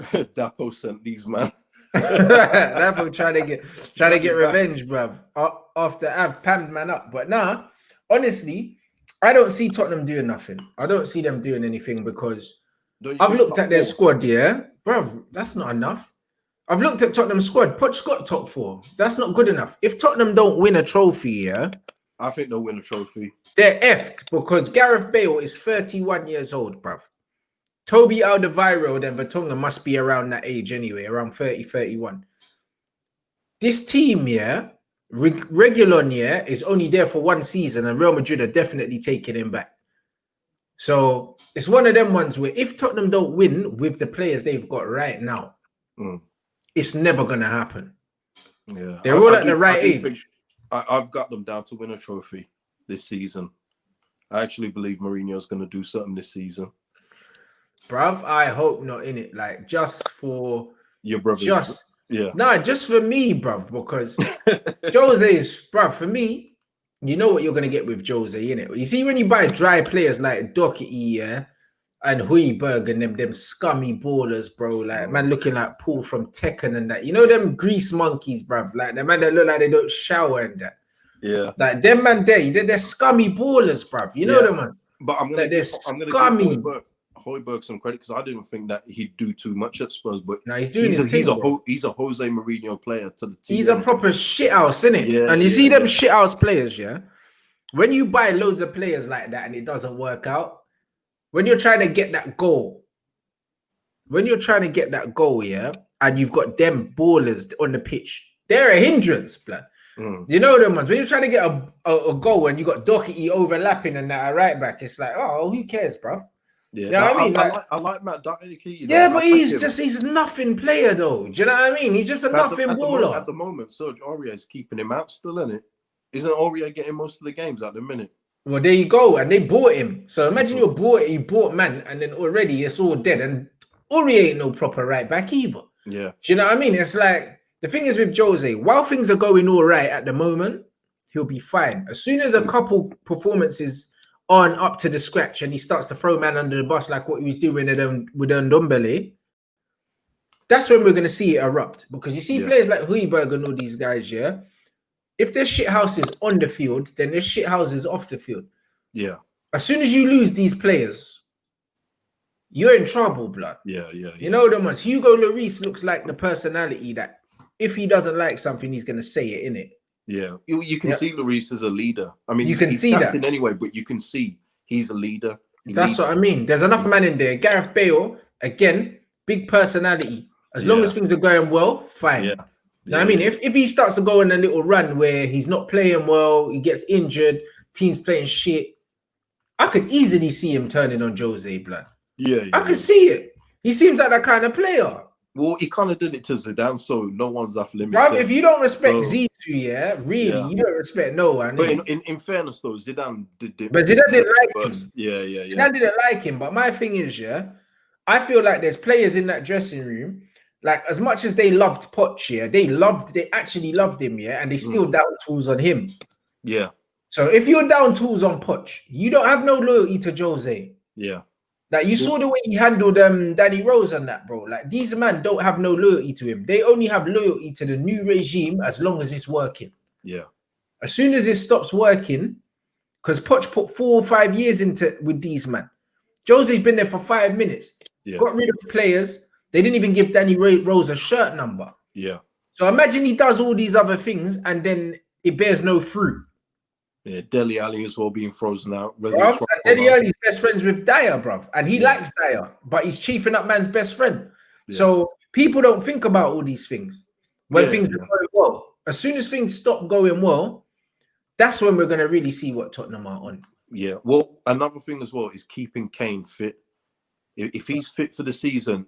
Dapo sent these, man. Dapo trying to get revenge, bruv. After I've pammed man up. But nah, honestly, I don't see Tottenham doing nothing. I don't see them doing anything because I've looked at their squad, yeah. Bruv, that's not enough. I've looked at Tottenham's squad. Poch got top 4. That's not good enough. If Tottenham don't win a trophy, yeah, I think they'll win a trophy. They're effed because Gareth Bale is 31 years old, bruv. Toby Alderweireld and Vertonghen must be around that age anyway, around 30, 31. This team, yeah, Reguilon, yeah, is only there for one season and Real Madrid are definitely taking him back. So it's one of them ones where if Tottenham don't win with the players they've got right now, it's never going to happen. Yeah, they're all at the right age. I've got them down to win a trophy this season. I actually believe Mourinho's going to do something this season. Bruv, I hope not in it. Like just for your brothers. Just for me, bruv, because Jose is, bruv, for me, you know what you're gonna get with Jose, innit? You see, when you buy dry players like Doherty, yeah, and Højbjerg and them scummy ballers, bro, like man looking like Paul from Tekken and that, you know, them grease monkeys, bruv, like the man that look like they don't shower and that. Yeah. Like them man they're scummy ballers, bruv. You know them, man. But I'm gonna give Højbjerg some credit because I didn't think that he'd do too much at Spurs, but no, he's doing he's a Jose Mourinho player to the team. He's a proper shithouse, isn't it? Yeah, and you see them shithouse players, yeah. When you buy loads of players like that and it doesn't work out, when you're trying to get that goal, yeah, and you've got them ballers on the pitch, they're a hindrance, blood. You know them ones. When you're trying to get a goal and you got Doherty overlapping and that right back, it's like, oh, who cares, bruv? Yeah, you know what I mean? I like Matt Doherty. Yeah, but he's a nothing player though. Do you know what I mean? He's just a nothing baller. At the moment, Serge Aurier is keeping him out still, isn't it? Isn't Aurier getting most of the games at the minute? Well, there you go. And they bought him. So imagine you bought man, and then already it's all dead. And Aurier ain't no proper right back either. Yeah. Do you know what I mean? It's like the thing is with Jose, while things are going all right at the moment, he'll be fine. As soon as a couple performances on up to the scratch and he starts to throw man under the bus like what he was doing with Ndombele, that's when we're going to see it erupt. Because you see players like Højbjerg and all these guys, yeah, if there's shit houses on the field, then there's shit houses off the field. Yeah. As soon as you lose these players, you're in trouble, blood. Yeah. You know them ones. Hugo Lloris looks like the personality that if he doesn't like something, he's going to say it, innit? Yeah, you can see Lloris as a leader. I mean, you can see that anyway, but you can see he's a leader. That's what I mean. There's enough man in there. Gareth Bale, again, big personality. As long as things are going well, fine. You know what I mean? If he starts to go on a little run where he's not playing well, he gets injured, team's playing shit, I could easily see him turning on Jose, blood. Yeah, I could see it. He seems like that kind of player. Well, he kind of did it to Zidane, so no one's off limits. Bro, if you don't respect Zidane, really, you don't respect no one. But in fairness, though, Zidane did. But Zidane didn't like him. Yeah. Zidane didn't like him. But my thing is, I feel like there's players in that dressing room. Like, as much as they loved Poch, they actually loved him, and they still down tools on him. Yeah. So if you're down tools on Poch, you don't have no loyalty to Jose. Yeah. Like, you saw the way he handled Danny Rose and that, bro. Like, these men don't have no loyalty to him. They only have loyalty to the new regime as long as it's working. Yeah. As soon as it stops working, because Poch put 4 or 5 years into with these men. Jose's been there for 5 minutes. Yeah. Got rid of players. They didn't even give Danny Rose a shirt number. Yeah. So imagine he does all these other things and then it bears no fruit. Yeah, Dele Alli as well being frozen out. Dele Alli's best friends with Dyer, bruv. And he likes Dyer, but he's chiefing up man's best friend. Yeah. So people don't think about all these things when things are going well. As soon as things stop going well, that's when we're going to really see what Tottenham are on. Yeah. Well, another thing as well is keeping Kane fit. If he's fit for the season,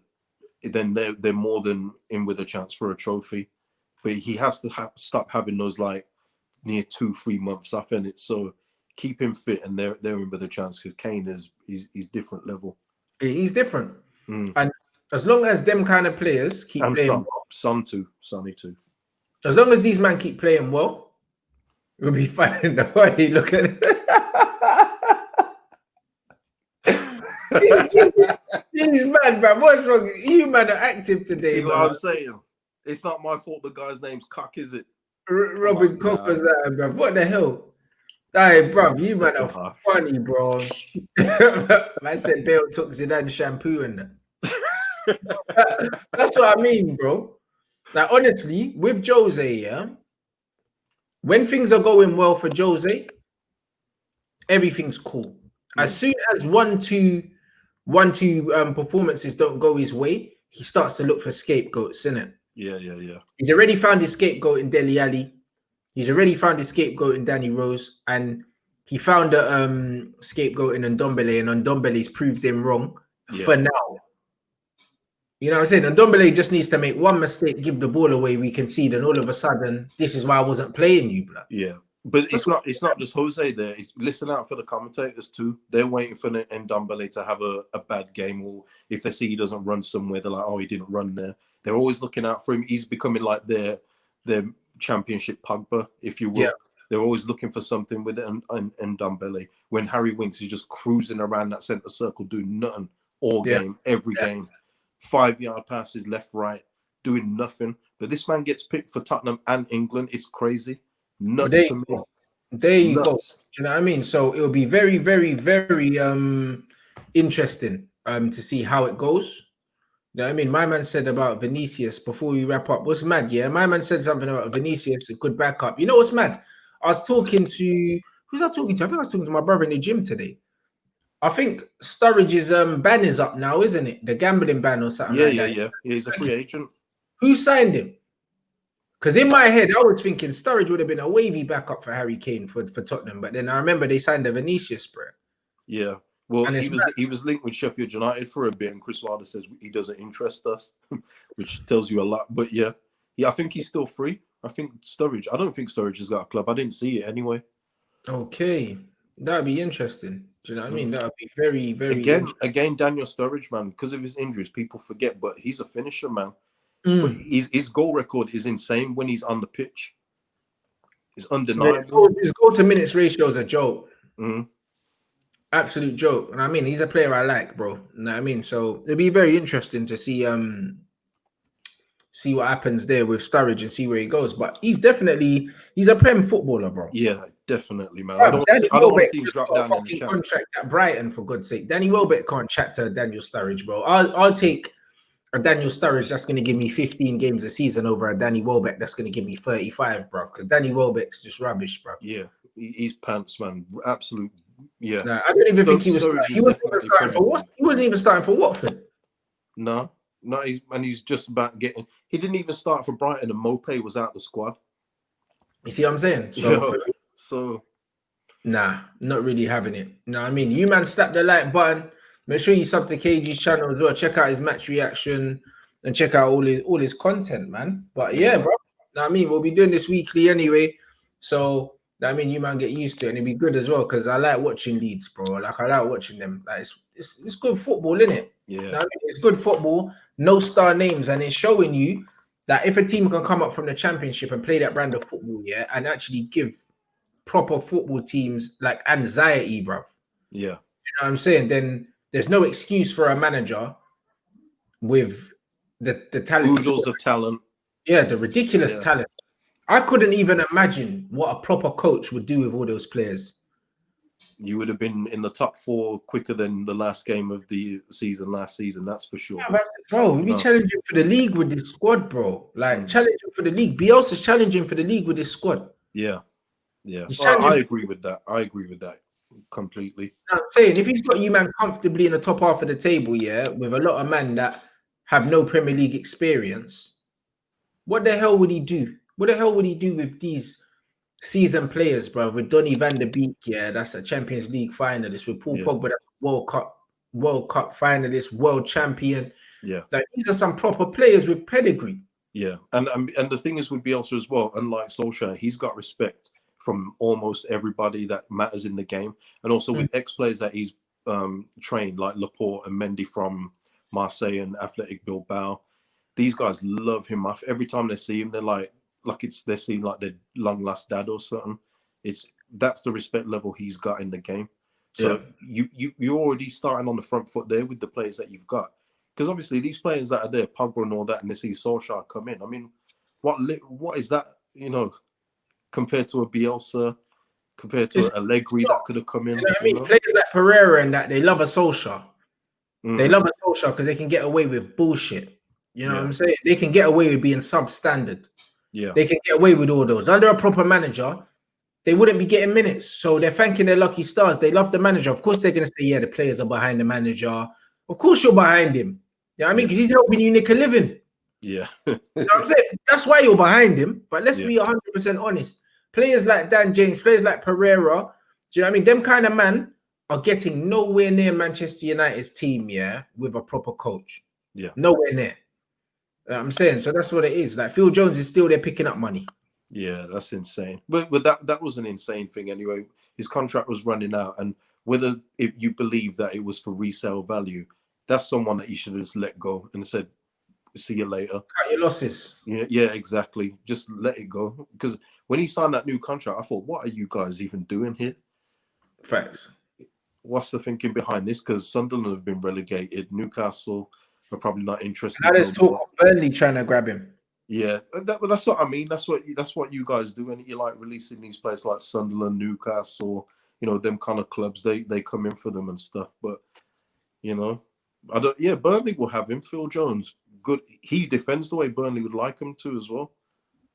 then they're more than in with a chance for a trophy. But he has to stop having those like near 2-3 months off in it. So keep him fit and they're in with a chance because Kane he's different level. He's different. And as long as them kind of players keep playing well, Sonny too. As long as these men keep playing well, we'll be fine. Why look at it? These man, bro, what's wrong? You man are active today. See what I'm saying? It's not my fault the guy's name's Cock, is it? Robin Cook was that, bro. What the hell? Hey, bro, you man are funny, bro. I said Bale took Zidane shampoo and that. That's what I mean, bro. Like, honestly, with Jose, when things are going well for Jose, everything's cool. As soon as one, two performances don't go his way, he starts to look for scapegoats, innit? Yeah. He's already found his scapegoat in Dele Alli. He's already found his scapegoat in Danny Rose, and he found a scapegoat in Ndombele, and Ndombele's proved him wrong for now. You know what I'm saying? Ndombele just needs to make one mistake, give the ball away, we concede, and all of a sudden, this is why I wasn't playing you, blood. Yeah. But it's not just Jose there. Listen out for the commentators too. They're waiting for Ndombele to have a bad game, or if they see he doesn't run somewhere, they're like, oh, he didn't run there. They're always looking out for him. He's becoming like their championship Pogba, if you will. Yeah. They're always looking for something with it and Ndombele. When Harry Winks is just cruising around that centre circle, doing nothing all game, every game. 5-yard passes left, right, doing nothing. But this man gets picked for Tottenham and England. It's crazy. Nuts to me. There you go. You know what I mean? So it'll be very, very, very interesting to see how it goes. You know what I mean? My man said about Vinicius before we wrap up. What's mad? Yeah, my man said something about Vinicius, a good backup. You know what's mad? I was talking to who's I talking to? I think I was talking to my brother in the gym today. I think Sturridge's ban is up now, isn't it? The gambling ban or something. Yeah. He's a free agent. Who signed him? Because in my head, I was thinking Sturridge would have been a wavy backup for Harry Kane for Tottenham. But then I remember they signed a Vinicius, bro. Yeah. Well, he was linked with Sheffield United for a bit, and Chris Wilder says he doesn't interest us, which tells you a lot. But yeah, I think he's still free. I think Sturridge. I don't think Sturridge has got a club. I didn't see it anyway. Okay, that'd be interesting. Do you know what I mean? That would be very, very. Again, Daniel Sturridge, man, because of his injuries, people forget, but he's a finisher, man. But his goal record is insane when he's on the pitch. It's undeniable. His goal to minutes ratio is a joke. Absolute joke. And I mean, he's a player I like, bro. You know what I mean? So it'll be very interesting to see what happens there with Sturridge and see where he goes. But he's a Prem footballer, bro. Yeah, definitely, man. I don't want to see him drop down in the contract at Brighton, for God's sake. Danny Welbeck can't chat to Daniel Sturridge, bro. I'll take a Daniel Sturridge that's going to give me 15 games a season over a Danny Welbeck that's going to give me 35, bro. Because Danny Welbeck's just rubbish, bro. Yeah, he's pants, man. Absolute. Yeah, nah, I don't even think he was. He wasn't even starting for Watford. No, he's just about getting. He didn't even start for Brighton, and Mopé was out the squad. You see what I'm saying? So Nah, not really having it. No, I mean, you man, slap the like button. Make sure you sub to Kagey's channel as well. Check out his match reaction and check out all his content, man. But yeah, bro. I mean, we'll be doing this weekly anyway. So I mean, you man get used to it, and it'll be good as well because I like watching Leeds, bro. Like I like watching them. Like it's good football, isn't it? Yeah, I mean, it's good football. No star names, and it's showing you that if a team can come up from the Championship and play that brand of football, yeah, and actually give proper football teams like anxiety, bruv. Yeah. You know what I'm saying? Then there's no excuse for a manager with the talent. Oodles of talent. Yeah, the ridiculous talent. I couldn't even imagine what a proper coach would do with all those players. You would have been in the top 4 quicker than the last game of the season last season, that's for sure. Yeah, bro, we'd be challenging for the league with this squad, bro. Like challenging for the league. Bielsa's challenging for the league with this squad. Yeah. Yeah. I agree with that. I agree with that completely. I'm saying if he's got you man comfortably in the top half of the table, yeah, with a lot of men that have no Premier League experience, what the hell would he do? What the hell would he do with these seasoned players, bro? With Donny van der Beek, yeah, that's a Champions League finalist. With Paul Pogba, that's a World Cup finalist, world champion. Yeah, like these are some proper players with pedigree. Yeah, and the thing is with Bielsa as well, unlike Solskjaer, he's got respect from almost everybody that matters in the game, and also with ex-players that he's trained, like Laporte and Mendy from Marseille and Athletic Bilbao. These guys love him. Every time they see him, they're like they're seeing like their long lost dad or something. That's the respect level he's got in the game. So you're already starting on the front foot there with the players that you've got. Because obviously these players that are there, Pogba and all that, and they see Solskjaer come in. I mean, what is that, compared to a Bielsa, compared to Allegri that could have come in? You know what I mean? Players like Pereira and that, they love a Solskjaer. They love a Solskjaer because they can get away with bullshit. You know what I'm saying? They can get away with being substandard. Yeah. They can get away with all those. Under a proper manager, they wouldn't be getting minutes. So they're thanking their lucky stars. They love the manager. Of course, they're going to say, yeah, the players are behind the manager. Of course, you're behind him. You know what I mean? Because he's helping you nick a living. Yeah. You know what I'm saying? That's why you're behind him. But let's be 100% honest. Players like Dan James, players like Pereira, do you know what I mean? Them kind of man are getting nowhere near Manchester United's team, with a proper coach. Yeah. Nowhere near. I'm saying, so that's what it is. Like Phil Jones is still there picking up money. Yeah, that's insane. But that was an insane thing anyway. His contract was running out, and if you believe that it was for resale value, that's someone that you should have just let go and said, "See you later." Cut your losses. Yeah, exactly. Just let it go. Because when he signed that new contract, I thought, "What are you guys even doing here?" Facts. What's the thinking behind this? Because Sunderland have been relegated. Newcastle are probably not interested. Now there's talk of Burnley trying to grab him. Yeah, that's what I mean. That's what you guys do, and you like releasing these players like Sunderland, Newcastle, them kind of clubs. They come in for them and stuff. But I don't. Yeah, Burnley will have him. Phil Jones, good. He defends the way Burnley would like him to as well.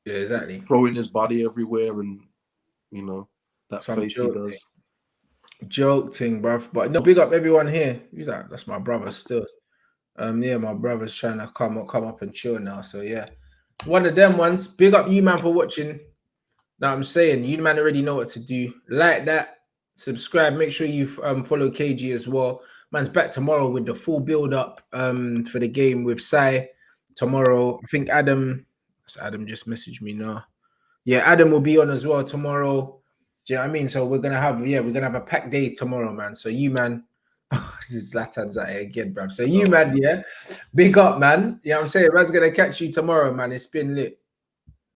Yeah, exactly. He's throwing his body everywhere, and that face he does. Joke thing, bruv. But no, big up everyone here. He's like, that's my brother still. Yeah, my brother's trying to come up and chill now. So yeah, one of them ones. Big up you man for watching. Now I'm saying you man already know what to do. Like that, subscribe. Make sure you follow Kagey as well. Man's back tomorrow with the full build up for the game with Sai tomorrow. I think Adam just messaged me now. Yeah, Adam will be on as well tomorrow. Do you know what I mean? So we're gonna have a packed day tomorrow, man. So you man. This Zlatan's at it again, bruv. So you, man, big up, man. You know what I'm saying? Man's going to catch you tomorrow, man. It's been lit.